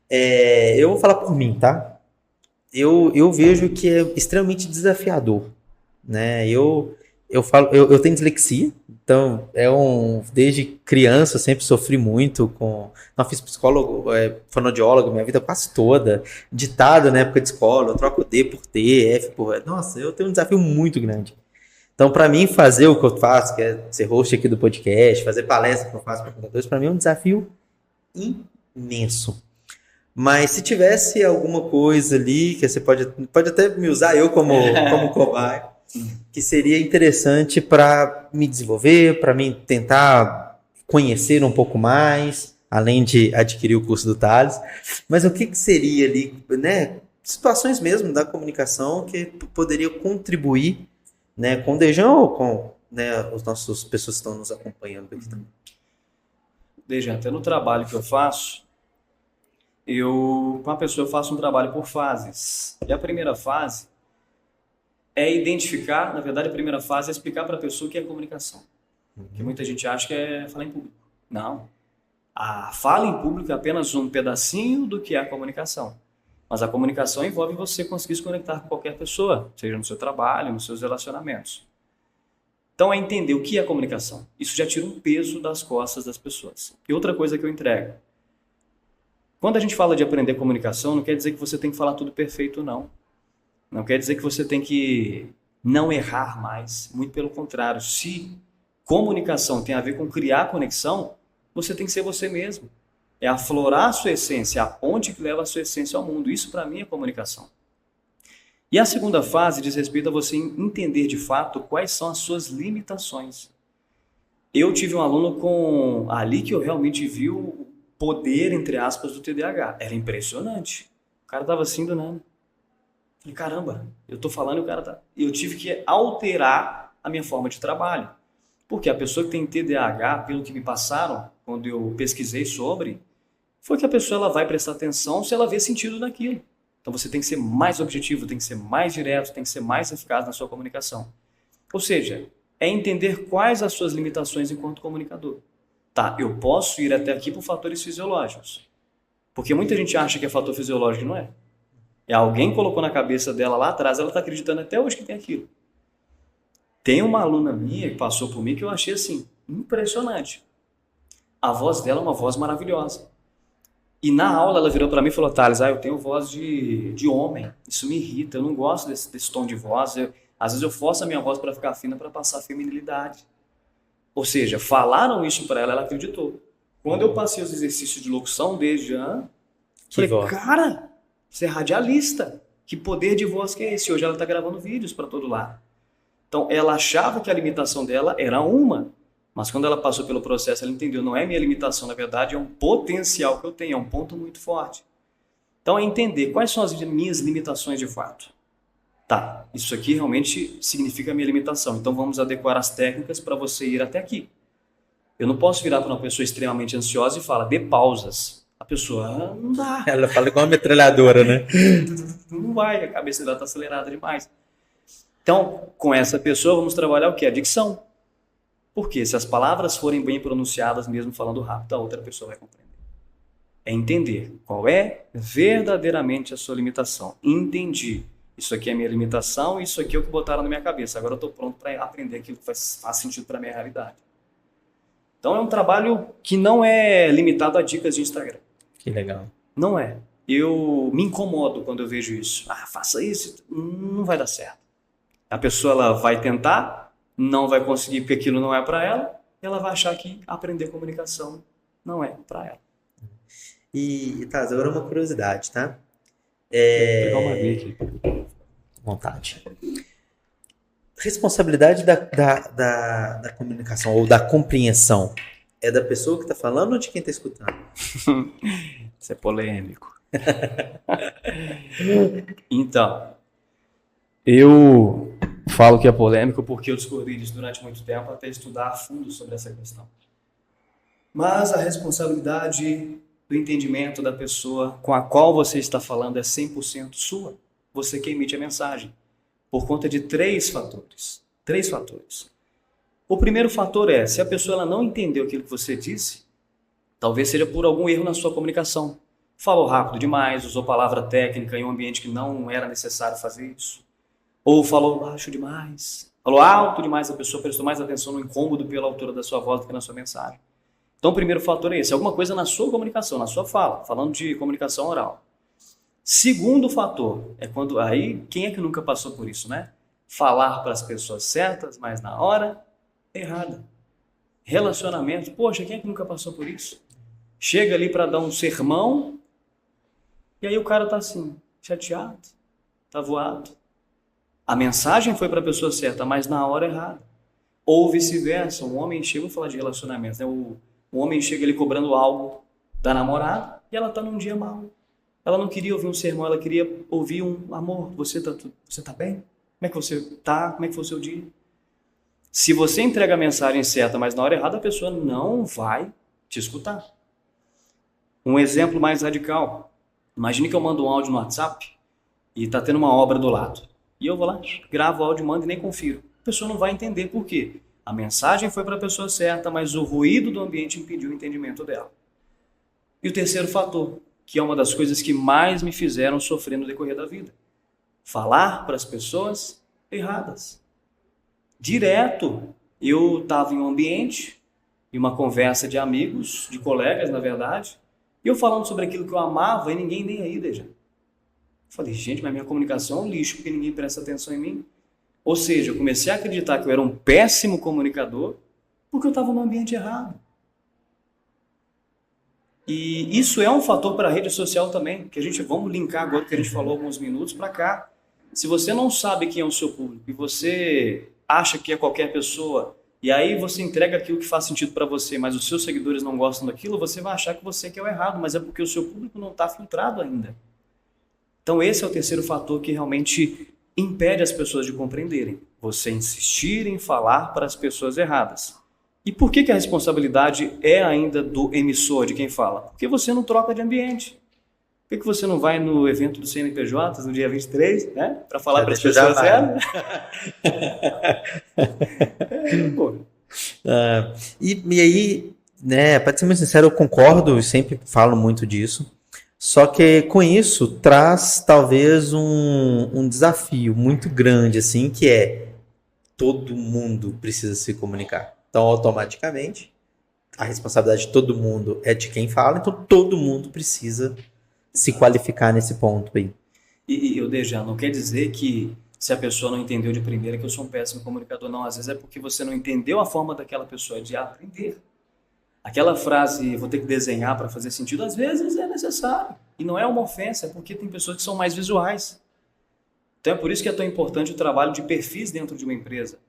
aí. Eu vou falar por mim, tá? Eu vejo que é extremamente desafiador, né? Eu tenho dislexia, então desde criança eu sempre sofri muito com. Não, fiz psicólogo, fonoaudiólogo minha vida quase toda, ditado na época de escola, eu troco D por T, F por. Nossa, eu tenho um desafio muito grande. Então, para mim, fazer o que eu faço, que é ser host aqui do podcast, fazer palestra que eu faço para contadores, para mim é um desafio imenso. Mas se tivesse alguma coisa ali, que você pode até me usar eu como cobaia, que seria interessante para me desenvolver, para mim tentar conhecer um pouco mais, além de adquirir o curso do Thales. Mas o que seria ali, né? Situações mesmo da comunicação que poderia contribuir, né, com o Dejan ou com, né, as nossas pessoas que estão nos acompanhando aqui também. Dejan, até no trabalho que eu faço, com a pessoa eu faço um trabalho por fases. E a primeira fase é identificar, na verdade a primeira fase é explicar para a pessoa o que é comunicação. Porque muita gente acha que é falar em público. Não. A fala em público é apenas um pedacinho do que é a comunicação. Mas a comunicação envolve você conseguir se conectar com qualquer pessoa, seja no seu trabalho, nos seus relacionamentos. Então é entender o que é comunicação. Isso já tira um peso das costas das pessoas. E outra coisa que eu entrego. Quando a gente fala de aprender comunicação, não quer dizer que você tem que falar tudo perfeito, não. Não quer dizer que você tem que não errar mais. Muito pelo contrário. Se comunicação tem a ver com criar conexão, você tem que ser você mesmo. É aflorar a sua essência, a ponte que leva a sua essência ao mundo. Isso, para mim, é comunicação. E a segunda fase diz respeito a você entender, de fato, quais são as suas limitações. Eu tive um aluno ali que eu realmente vi o poder, entre aspas, do TDAH. Era impressionante. O cara estava assim do nada. E caramba, eu estou falando e o cara tá... Eu tive que alterar a minha forma de trabalho. Porque a pessoa que tem TDAH, pelo que me passaram, quando eu pesquisei sobre, foi que a pessoa ela vai prestar atenção se ela vê sentido naquilo. Então você tem que ser mais objetivo, tem que ser mais direto, tem que ser mais eficaz na sua comunicação. Ou seja, é entender quais as suas limitações enquanto comunicador. Tá, eu posso ir até aqui por fatores fisiológicos. Porque muita gente acha que é fator fisiológico, não é? Alguém colocou na cabeça dela lá atrás, ela está acreditando até hoje que tem aquilo. Tem uma aluna minha que passou por mim que eu achei assim, impressionante. A voz dela é uma voz maravilhosa. E na aula ela virou para mim e falou, Thales, eu tenho voz de homem, isso me irrita, eu não gosto desse tom de voz, às vezes eu forço a minha voz para ficar fina para passar feminilidade. Ou seja, falaram isso para ela, ela acreditou. Quando eu passei os exercícios de locução desde já, falei, cara, você é radialista, que poder de voz que é esse? Hoje ela está gravando vídeos para todo lado. Então ela achava que a limitação dela era uma, mas quando ela passou pelo processo, ela entendeu, não é minha limitação, na verdade é um potencial que eu tenho, é um ponto muito forte. Então é entender quais são as minhas limitações de fato. Tá, isso aqui realmente significa a minha limitação, então vamos adequar as técnicas para você ir até aqui. Eu não posso virar para uma pessoa extremamente ansiosa e falar, dê pausas. A pessoa, não dá. Ela fala igual uma metralhadora, né? Não vai, a cabeça dela está acelerada demais. Então, com essa pessoa, vamos trabalhar o quê? A dicção. Porque se as palavras forem bem pronunciadas, mesmo falando rápido, a outra pessoa vai compreender. É entender qual é verdadeiramente a sua limitação. Entendi. Isso aqui é a minha limitação, isso aqui é o que botaram na minha cabeça. Agora eu estou pronto para aprender aquilo que faz sentido para a minha realidade. Então é um trabalho que não é limitado a dicas de Instagram. Que legal. Não é. Eu me incomodo quando eu vejo isso. Faça isso. Não vai dar certo. A pessoa ela vai tentar, não vai conseguir porque aquilo não é para ela, e ela vai achar que aprender comunicação não é para ela. E, Taz, agora uma curiosidade, tá? Vou pegar uma vez aqui. Vontade. Responsabilidade da comunicação ou da compreensão é da pessoa que está falando ou de quem está escutando? Isso é polêmico. Então, Eu falo que é polêmico porque eu discordei disso durante muito tempo até estudar a fundo sobre essa questão. Mas a responsabilidade do entendimento da pessoa com a qual você está falando é 100% sua. Você que emite a mensagem. Por conta de três fatores. Três fatores. O primeiro fator é, se a pessoa ela não entendeu aquilo que você disse, talvez seja por algum erro na sua comunicação. Falou rápido demais, usou palavra técnica em um ambiente que não era necessário fazer isso. Ou falou baixo demais, falou alto demais, a pessoa prestou mais atenção no incômodo pela altura da sua voz do que na sua mensagem. Então o primeiro fator é esse, alguma coisa na sua comunicação, na sua fala, falando de comunicação oral. Segundo fator, é quando, aí quem é que nunca passou por isso, né? Falar para as pessoas certas, mas na hora errada. Relacionamento, poxa, quem é que nunca passou por isso? Chega ali para dar um sermão, e aí o cara tá assim, chateado, tá voado. A mensagem foi para a pessoa certa, mas na hora errada. Ou vice-versa, um homem chega, vou falar de relacionamento, né? O homem chega ali cobrando algo da namorada e ela tá num dia mau. Ela não queria ouvir um sermão, ela queria ouvir um amor, você tá bem? Como é que você tá? Como é que foi o seu dia? Se você entrega a mensagem certa, mas na hora errada, a pessoa não vai te escutar. Um exemplo mais radical. Imagine que eu mando um áudio no WhatsApp e tá tendo uma obra do lado. E eu vou lá, gravo o áudio, mando e nem confiro. A pessoa não vai entender por quê. A mensagem foi para a pessoa certa, mas o ruído do ambiente impediu o entendimento dela. E o terceiro fator, que é uma das coisas que mais me fizeram sofrer no decorrer da vida. Falar para as pessoas erradas. Direto, eu estava em um ambiente, em uma conversa de amigos, de colegas, na verdade, e eu falando sobre aquilo que eu amava e ninguém nem aí, Deja. Falei, gente, mas minha comunicação é um lixo, porque ninguém presta atenção em mim. Ou seja, eu comecei a acreditar que eu era um péssimo comunicador porque eu estava no ambiente errado. E isso é um fator para a rede social também, que vamos linkar agora que a gente falou alguns minutos para cá. Se você não sabe quem é o seu público e você acha que é qualquer pessoa, e aí você entrega aquilo que faz sentido para você, mas os seus seguidores não gostam daquilo, você vai achar que você que é o errado, mas é porque o seu público não está filtrado ainda. Então esse é o terceiro fator que realmente impede as pessoas de compreenderem. Você insistir em falar para as pessoas erradas. E por que a responsabilidade é ainda do emissor, de quem fala? Porque você não troca de ambiente. Por que você não vai no evento do CNPJ no dia 23, né? Para falar para as pessoas erradas? E aí, né, para ser muito sincero, eu concordo, eu sempre falo muito disso. Só que com isso traz talvez um desafio muito grande, assim, que é todo mundo precisa se comunicar. Então, automaticamente, a responsabilidade de todo mundo é de quem fala, então todo mundo precisa se qualificar nesse ponto aí. E eu, Deja, não quer dizer que se a pessoa não entendeu de primeira que eu sou um péssimo comunicador, não. Às vezes é porque você não entendeu a forma daquela pessoa de aprender. Aquela frase, vou ter que desenhar para fazer sentido, às vezes é necessário. E não é uma ofensa, é porque tem pessoas que são mais visuais. Então é por isso que é tão importante o trabalho de perfis dentro de uma empresa.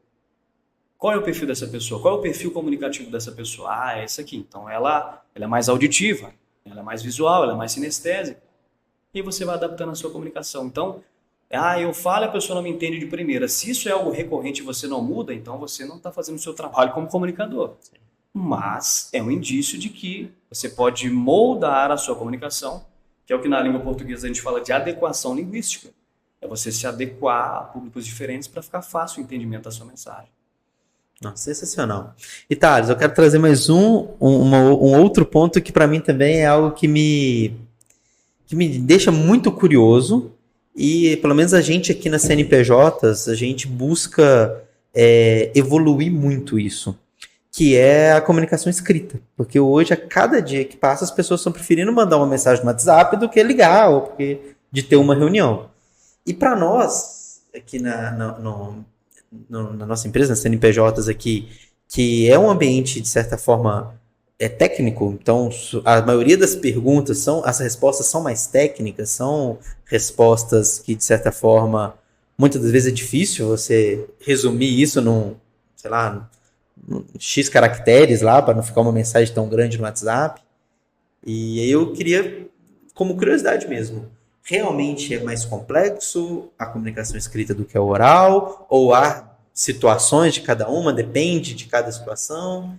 Qual é o perfil dessa pessoa? Qual é o perfil comunicativo dessa pessoa? Ah, é esse aqui. Então ela é mais auditiva, ela é mais visual, ela é mais sinestésica. E você vai adaptando a sua comunicação. Então, eu falo e a pessoa não me entende de primeira. Se isso é algo recorrente e você não muda, então você não está fazendo o seu trabalho como comunicador. Mas é um indício de que você pode moldar a sua comunicação, que é o que na língua portuguesa a gente fala de adequação linguística. É você se adequar a públicos diferentes para ficar fácil o entendimento da sua mensagem. Nossa, sensacional. E Thales, eu quero trazer mais um outro ponto que para mim também é algo que me deixa muito curioso, e pelo menos a gente aqui na CNPJs, a gente busca evoluir muito isso, que é a comunicação escrita. Porque hoje, a cada dia que passa, as pessoas estão preferindo mandar uma mensagem no WhatsApp do que ligar, ou de ter uma reunião. E para nós, aqui na nossa empresa, nas CNPJs aqui, que é um ambiente, de certa forma, técnico, então a maioria das perguntas as respostas são mais técnicas, são respostas que, de certa forma, muitas das vezes é difícil você resumir isso num X caracteres lá, para não ficar uma mensagem tão grande no WhatsApp. E aí eu queria, como curiosidade mesmo, realmente é mais complexo a comunicação escrita do que a oral? Ou há situações de cada uma? Depende de cada situação?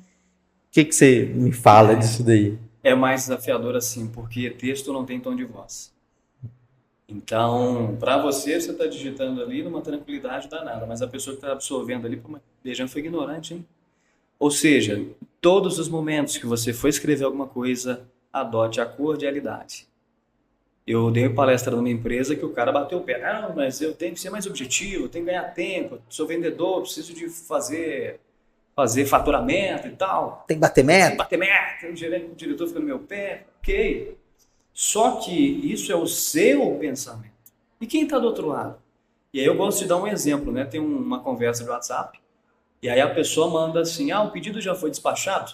O que você me fala disso daí? É mais desafiador assim, porque texto não tem tom de voz. Então, para você está digitando ali numa tranquilidade danada, mas a pessoa que está absorvendo ali, pô, mas Dejan foi ignorante, hein? Ou seja, todos os momentos que você for escrever alguma coisa, adote a cordialidade. Eu dei uma palestra numa empresa que o cara bateu o pé. Ah, mas eu tenho que ser mais objetivo, eu tenho que ganhar tempo, sou vendedor, preciso de fazer faturamento e tal. Tem que bater Tem que meta? bater meta, o diretor fica no meu pé. Ok. Só que isso é o seu pensamento. E quem está do outro lado? E aí eu gosto de dar um exemplo, né? Tem uma conversa de WhatsApp, e aí a pessoa manda assim, o pedido já foi despachado?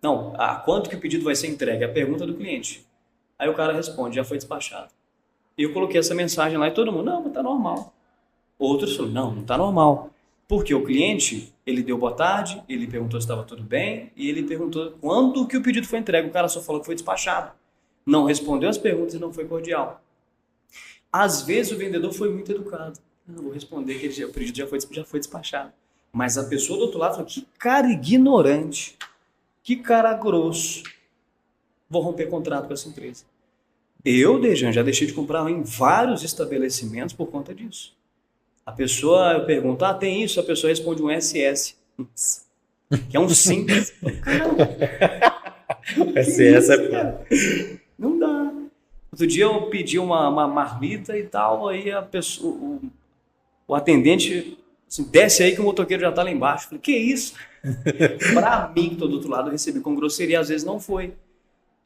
Não, quanto que o pedido vai ser entregue? É a pergunta do cliente. Aí o cara responde, já foi despachado. E eu coloquei essa mensagem lá e todo mundo, não, mas tá normal. Outros falaram, não tá normal. Porque o cliente, ele deu boa tarde, ele perguntou se estava tudo bem, e ele perguntou quando que o pedido foi entregue. O cara só falou que foi despachado. Não respondeu as perguntas e não foi cordial. Às vezes o vendedor foi muito educado. Não, vou responder que o pedido já foi despachado. Mas a pessoa do outro lado falou, que cara ignorante, que cara grosso. Vou romper contrato com essa empresa. Eu, Dejan, já deixei de comprar em vários estabelecimentos por conta disso. A pessoa, eu pergunto, tem isso? A pessoa responde um SS. Que é um simples. SS é... Não dá. Outro dia eu pedi uma marmita e tal, aí a pessoa, o atendente, assim, desce aí que o motoqueiro já tá lá embaixo. Falei, que isso? Pra mim, que tô do outro lado, eu recebi com grosseria, às vezes não foi.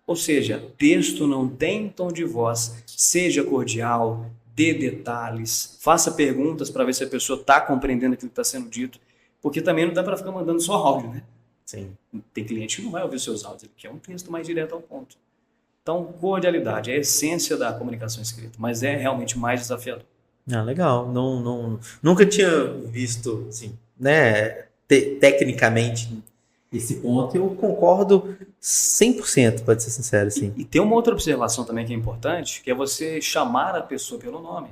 Ou seja, texto não tem tom de voz, seja cordial, dê detalhes, faça perguntas para ver se a pessoa está compreendendo aquilo que está sendo dito, porque também não dá para ficar mandando só áudio, né? Sim. Tem cliente que não vai ouvir seus áudios, ele quer um texto mais direto ao ponto. Então, cordialidade é a essência da comunicação escrita, mas é realmente mais desafiador. Legal. Nunca tinha visto, assim, né, tecnicamente esse ponto. Eu concordo 100%, pode ser sincero, assim. E tem uma outra observação também que é importante, que é você chamar a pessoa pelo nome.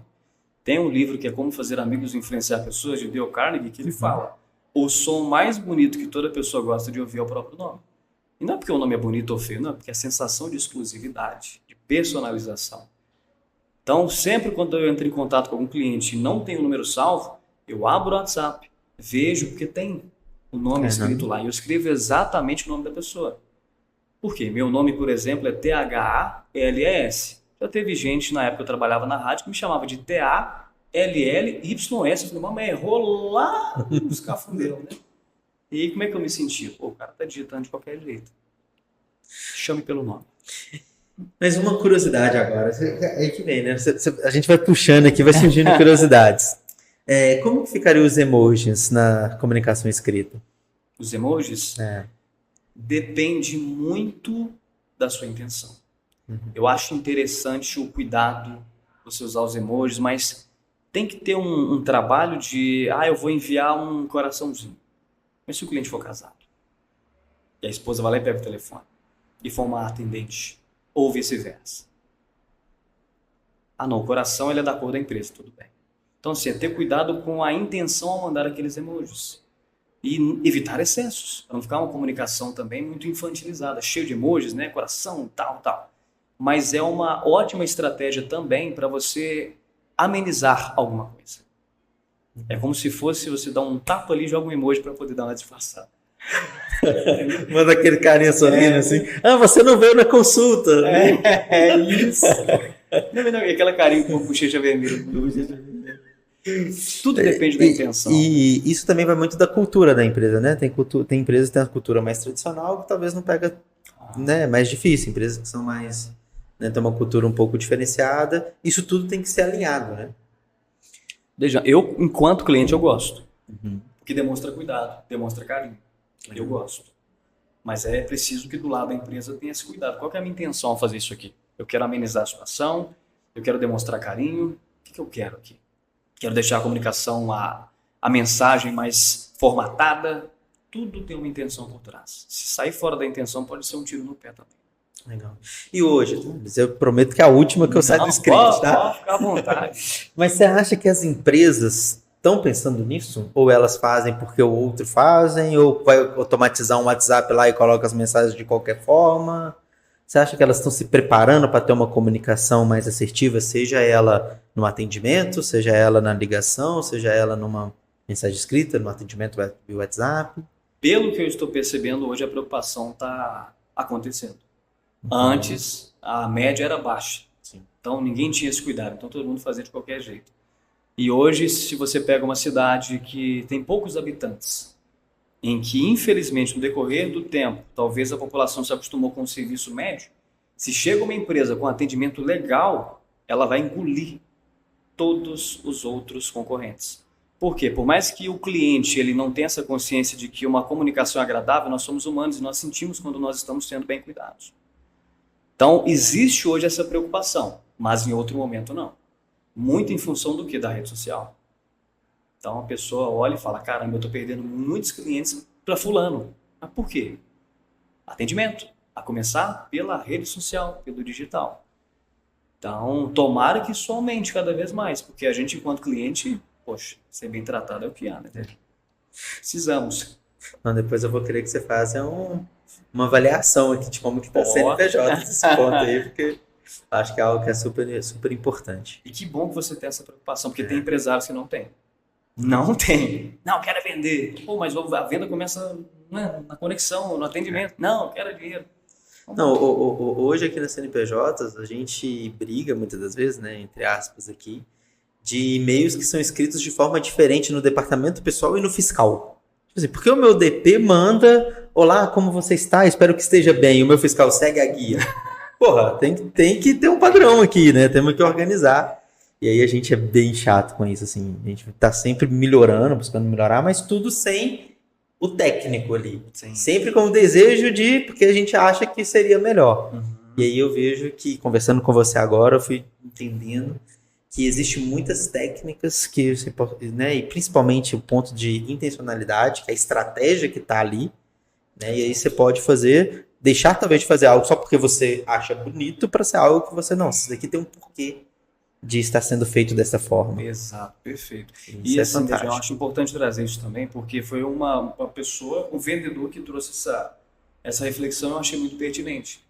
Tem um livro que é Como Fazer Amigos e Influenciar Pessoas, de Dale Carnegie, que ele fala, o som mais bonito que toda pessoa gosta de ouvir é o próprio nome. E não é porque o nome é bonito ou feio, não, é porque é a sensação de exclusividade, de personalização. Então, sempre quando eu entro em contato com algum cliente e não tem o número salvo, eu abro o WhatsApp, vejo, porque tem o nome escrito lá, e eu escrevo exatamente o nome da pessoa. Por quê? Meu nome, por exemplo, é THALLES. Já teve gente, na época que eu trabalhava na rádio, que me chamava de TALLYS. Eu falei, mas errou lá nos cafundeu, né? E aí, como é que eu me senti? Pô, o cara tá digitando de qualquer jeito. Chame pelo nome. Mas uma curiosidade agora, aí que vem, né? A gente vai puxando aqui, vai surgindo curiosidades. Como que ficariam os emojis na comunicação escrita? Os emojis? Depende muito da sua intenção. Eu acho interessante o cuidado de você usar os emojis, mas tem que ter um trabalho de, eu vou enviar um coraçãozinho. Mas se o cliente for casado, e a esposa vai lá e pega o telefone, e for uma atendente, ou vice-versa. Não, o coração ele é da cor da empresa, tudo bem. Então, assim, é ter cuidado com a intenção ao mandar aqueles emojis. E evitar excessos, para não ficar uma comunicação também muito infantilizada, cheio de emojis, né, coração, tal. Mas é uma ótima estratégia também para você amenizar alguma coisa. É como se fosse você dar um tapa ali e joga um emoji para poder dar uma disfarçada. Manda aquele carinha sorrindo assim. Você não veio na consulta. É isso. Não, aquela carinha com bochecha vermelha. Tudo depende da intenção. E isso também vai muito da cultura da empresa, né? Tem empresas que têm a cultura mais tradicional que talvez não pega, né, mais difícil. Empresas que são mais, né, tem uma cultura um pouco diferenciada. Isso tudo tem que ser alinhado, né? Veja, eu, enquanto cliente, eu gosto. Porque demonstra cuidado, demonstra carinho. Eu gosto. Mas é preciso que do lado da empresa tenha esse cuidado. Qual que é a minha intenção ao fazer isso aqui? Eu quero amenizar a situação, eu quero demonstrar carinho. O que eu quero aqui? Quero deixar a comunicação, a mensagem mais formatada. Tudo tem uma intenção por trás. Se sair fora da intenção, pode ser um tiro no pé também. Legal. E hoje, Thales, eu prometo que é a última que eu saio do script, tá? Pode ficar à vontade. Mas você acha que as empresas estão pensando nisso? Ou elas fazem porque o outro fazem? Ou vai automatizar um WhatsApp lá e coloca as mensagens de qualquer forma? Você acha que elas estão se preparando para ter uma comunicação mais assertiva, seja ela no atendimento, seja ela na ligação, seja ela numa mensagem escrita, no atendimento via WhatsApp? Pelo que eu estou percebendo hoje, a preocupação está acontecendo. Antes, a média era baixa. Sim. Então, ninguém tinha esse cuidado. Então, todo mundo fazia de qualquer jeito. E hoje, se você pega uma cidade que tem poucos habitantes, em que, infelizmente, no decorrer do tempo, talvez a população se acostumou com o serviço médio, se chega uma empresa com atendimento legal, ela vai engolir todos os outros concorrentes. Por quê? Por mais que o cliente ele não tenha essa consciência de que uma comunicação é agradável, nós somos humanos e nós sentimos quando nós estamos sendo bem cuidados. Então, existe hoje essa preocupação, mas em outro momento não. Muito em função do que? Da rede social. Então, a pessoa olha e fala, caramba, eu estou perdendo muitos clientes para fulano. Mas por quê? Atendimento. A começar pela rede social, pelo digital. Então, tomara que isso aumente cada vez mais, porque a gente, enquanto cliente, poxa, ser bem tratado é o que há, né? Precisamos. Então, depois eu vou querer que você faça uma avaliação aqui de como que está sendo CNPJ nesse ponto aí, porque acho que é algo que é super, super importante. E que bom que você tem essa preocupação, porque tem empresários que não tem. Não tem. Não, quero vender. Pô, mas a venda começa na conexão, no atendimento. Não, quero dinheiro. Não, hoje aqui na CNPJ a gente briga muitas das vezes, né, entre aspas aqui, de e-mails que são escritos de forma diferente no departamento pessoal e no fiscal. Tipo assim, porque o meu DP manda, olá, como você está? Espero que esteja bem. E o meu fiscal segue a guia. Porra, tem que ter um padrão aqui, né? Temos que organizar. E aí a gente é bem chato com isso, assim. A gente tá sempre melhorando, buscando melhorar, mas tudo sem o técnico ali. Sim. Sempre com o desejo porque a gente acha que seria melhor. Uhum. E aí eu vejo que, conversando com você agora, eu fui entendendo que existem muitas técnicas que você pode, né, e principalmente o ponto de intencionalidade, que é a estratégia que está ali, né, e aí você pode deixar talvez de fazer algo só porque você acha bonito para ser algo que você não, isso daqui tem um porquê de estar sendo feito dessa forma. Exato, perfeito. E assim, eu acho importante trazer isso também, porque foi uma pessoa, um vendedor que trouxe essa reflexão, eu achei muito pertinente.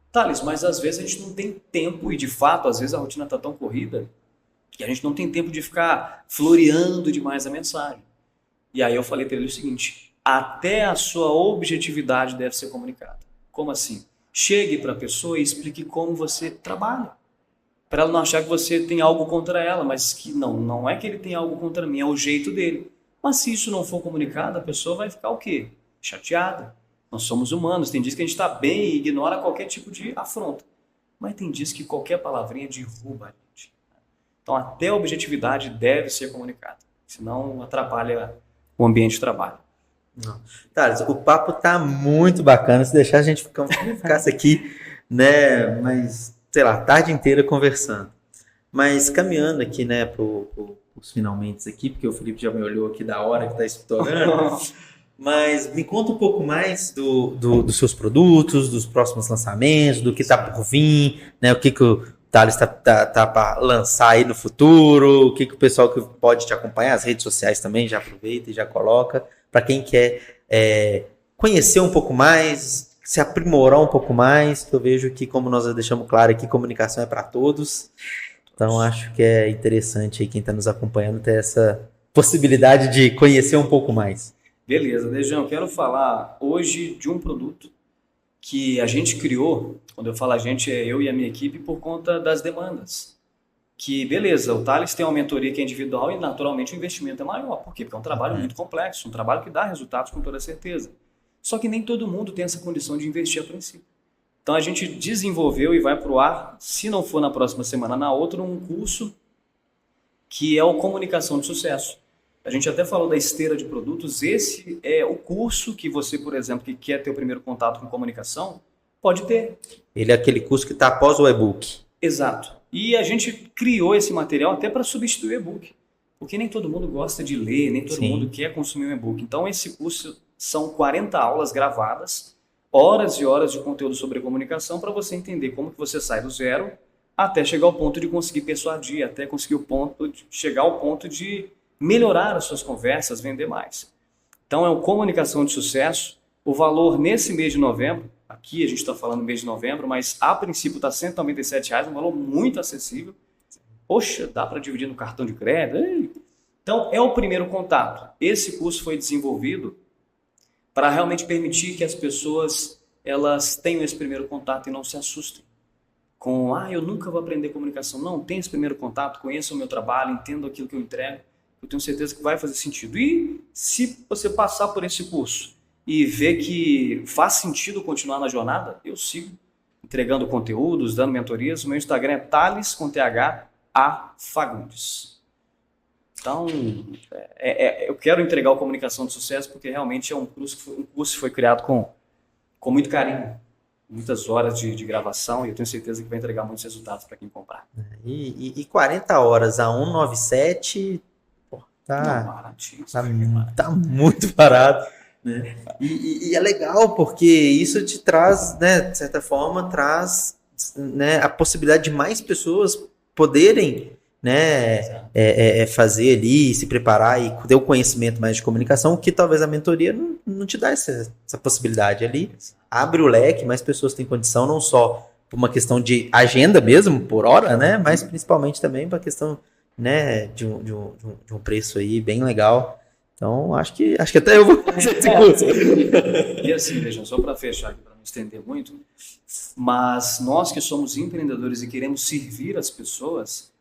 Thales, mas às vezes a gente não tem tempo, e de fato, às vezes a rotina está tão corrida, que a gente não tem tempo de ficar floreando demais a mensagem. E aí eu falei para ele o seguinte, até a sua objetividade deve ser comunicada. Como assim? Chegue para a pessoa e explique como você trabalha. Para ela não achar que você tem algo contra ela, mas que não é que ele tem algo contra mim, é o jeito dele. Mas se isso não for comunicado, a pessoa vai ficar o quê? Chateada. Nós somos humanos, tem dias que a gente está bem e ignora qualquer tipo de afronta. Mas tem dias que qualquer palavrinha derruba a gente. Então até a objetividade deve ser comunicada, senão atrapalha o ambiente de trabalho. Thales, o papo tá muito bacana, se deixar a gente ficasse aqui, né, mas, sei lá, a tarde inteira conversando. Mas caminhando aqui, né, pros finalmente aqui, porque o Felipe já me olhou aqui da hora que tá estourando. Mas me conta um pouco mais dos seus produtos, dos próximos lançamentos, do que está por vir, né? O que o Thales tá para lançar aí no futuro, o que o pessoal que pode te acompanhar, as redes sociais também, já aproveita e já coloca, para quem quer conhecer um pouco mais, se aprimorar um pouco mais, que eu vejo que, como nós deixamos claro aqui, comunicação é para todos. Então, acho que é interessante aí quem está nos acompanhando ter essa possibilidade de conhecer um pouco mais. Beleza, Dejão, eu quero falar hoje de um produto que a gente criou, quando eu falo a gente, é eu e a minha equipe, por conta das demandas. Que, beleza, o Thales tem uma mentoria que é individual e, naturalmente, o investimento é maior. Por quê? Porque é um trabalho muito complexo, um trabalho que dá resultados com toda certeza. Só que nem todo mundo tem essa condição de investir a princípio. Então, a gente desenvolveu e vai para o ar, se não for na próxima semana, na outra, um curso que é o Comunicação de Sucesso. A gente até falou da esteira de produtos. Esse é o curso que você, por exemplo, que quer ter o primeiro contato com comunicação, pode ter. Ele é aquele curso que está após o e-book. Exato. E a gente criou esse material até para substituir o e-book. Porque nem todo mundo gosta de ler, nem todo mundo quer consumir um e-book. Então, esse curso são 40 aulas gravadas, horas e horas de conteúdo sobre comunicação para você entender como que você sai do zero até chegar ao ponto de conseguir persuadir, até conseguir chegar ao ponto de melhorar as suas conversas, vender mais. Então é uma comunicação de sucesso. O valor nesse mês de novembro, aqui a gente está falando mês de novembro, mas a princípio está R$ 197, um valor muito acessível. Poxa, dá para dividir no cartão de crédito. Ei. Então é o primeiro contato. Esse curso foi desenvolvido para realmente permitir que as pessoas elas tenham esse primeiro contato e não se assustem com, eu nunca vou aprender comunicação. Não, tenha esse primeiro contato, conheça o meu trabalho, entenda aquilo que eu entrego, eu tenho certeza que vai fazer sentido. E se você passar por esse curso e ver que faz sentido continuar na jornada, eu sigo entregando conteúdos, dando mentorias. O meu Instagram é Thales, com TH, A Fagundes. Então, eu quero entregar o Comunicação de Sucesso porque realmente é um curso que foi criado com muito carinho, muitas horas de gravação, e eu tenho certeza que vai entregar muitos resultados para quem comprar. E 40 horas a 197, tá muito barato. Né? E é legal porque isso te traz, né, de certa forma, né, a possibilidade de mais pessoas poderem, né, fazer ali, se preparar e ter o conhecimento mais de comunicação, que talvez a mentoria não te dá essa possibilidade ali. Abre o leque, mais pessoas têm condição, não só por uma questão de agenda mesmo, por hora, né, mas principalmente também para a questão, né, de um preço aí bem legal. Então, acho que até eu vou fazer esse curso. E assim, vejam, só para fechar aqui, para não estender muito, mas nós que somos empreendedores e queremos servir as pessoas,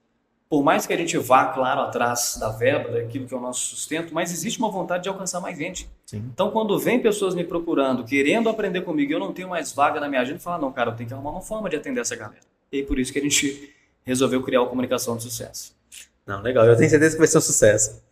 por mais que a gente vá, claro, atrás da verba, daquilo que é o nosso sustento, mas existe uma vontade de alcançar mais gente. Sim. Então, quando vem pessoas me procurando, querendo aprender comigo, eu não tenho mais vaga na minha agenda, eu falo, não, cara, eu tenho que arrumar uma forma de atender essa galera. E por isso que a gente resolveu criar o Comunicação de Sucesso. Não, legal, eu tenho certeza que vai ser um sucesso.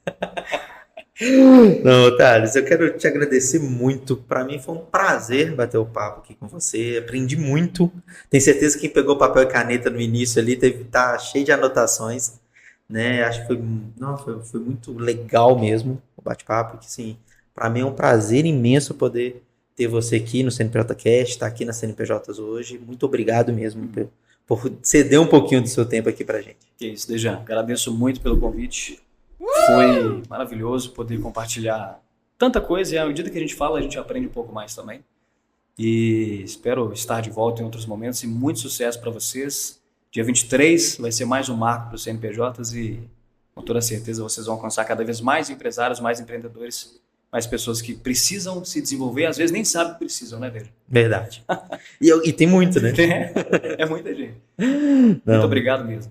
Não, Thales, eu quero te agradecer muito. Para mim foi um prazer bater o papo aqui com você. Aprendi muito. Tenho certeza que quem pegou papel e caneta no início ali tá cheio de anotações, né? Acho que foi muito legal mesmo o bate-papo. Que, assim, para mim é um prazer imenso poder ter você aqui no CNPJ Cast, estar aqui na CNPJs hoje. Muito obrigado mesmo por ceder um pouquinho do seu tempo aqui pra gente. Que isso, Dejan. Agradeço muito pelo convite. Foi maravilhoso poder compartilhar tanta coisa, e à medida que a gente fala, a gente aprende um pouco mais também. E espero estar de volta em outros momentos, e muito sucesso para vocês. Dia 23 vai ser mais um marco para os CNPJs, e com toda certeza vocês vão alcançar cada vez mais empresários, mais empreendedores, mais pessoas que precisam se desenvolver, às vezes nem sabem que precisam, né, Dejan? Verdade. E tem muito, né? É muita gente. Muito obrigado mesmo.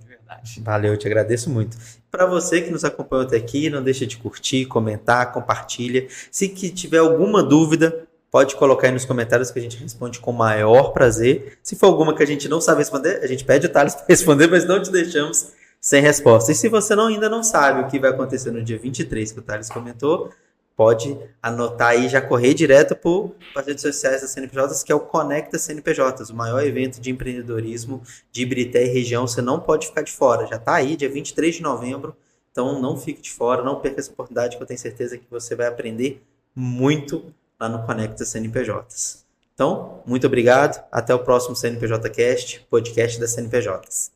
Valeu, eu te agradeço muito. Para você que nos acompanhou até aqui, não deixa de curtir, comentar, compartilha. Se tiver alguma dúvida, pode colocar aí nos comentários que a gente responde com o maior prazer. Se for alguma que a gente não sabe responder, a gente pede o Thales para responder, mas não te deixamos sem resposta. E se você ainda não sabe o que vai acontecer no dia 23 que o Thales comentou, pode anotar aí, já correr direto para as redes sociais da CNPJs, que é o Conecta CNPJs, o maior evento de empreendedorismo de Ibirité e região. Você não pode ficar de fora, já está aí, dia 23 de novembro, então não fique de fora, não perca essa oportunidade, que eu tenho certeza que você vai aprender muito lá no Conecta CNPJs. Então, muito obrigado, até o próximo CNPJ Cast, podcast das CNPJs.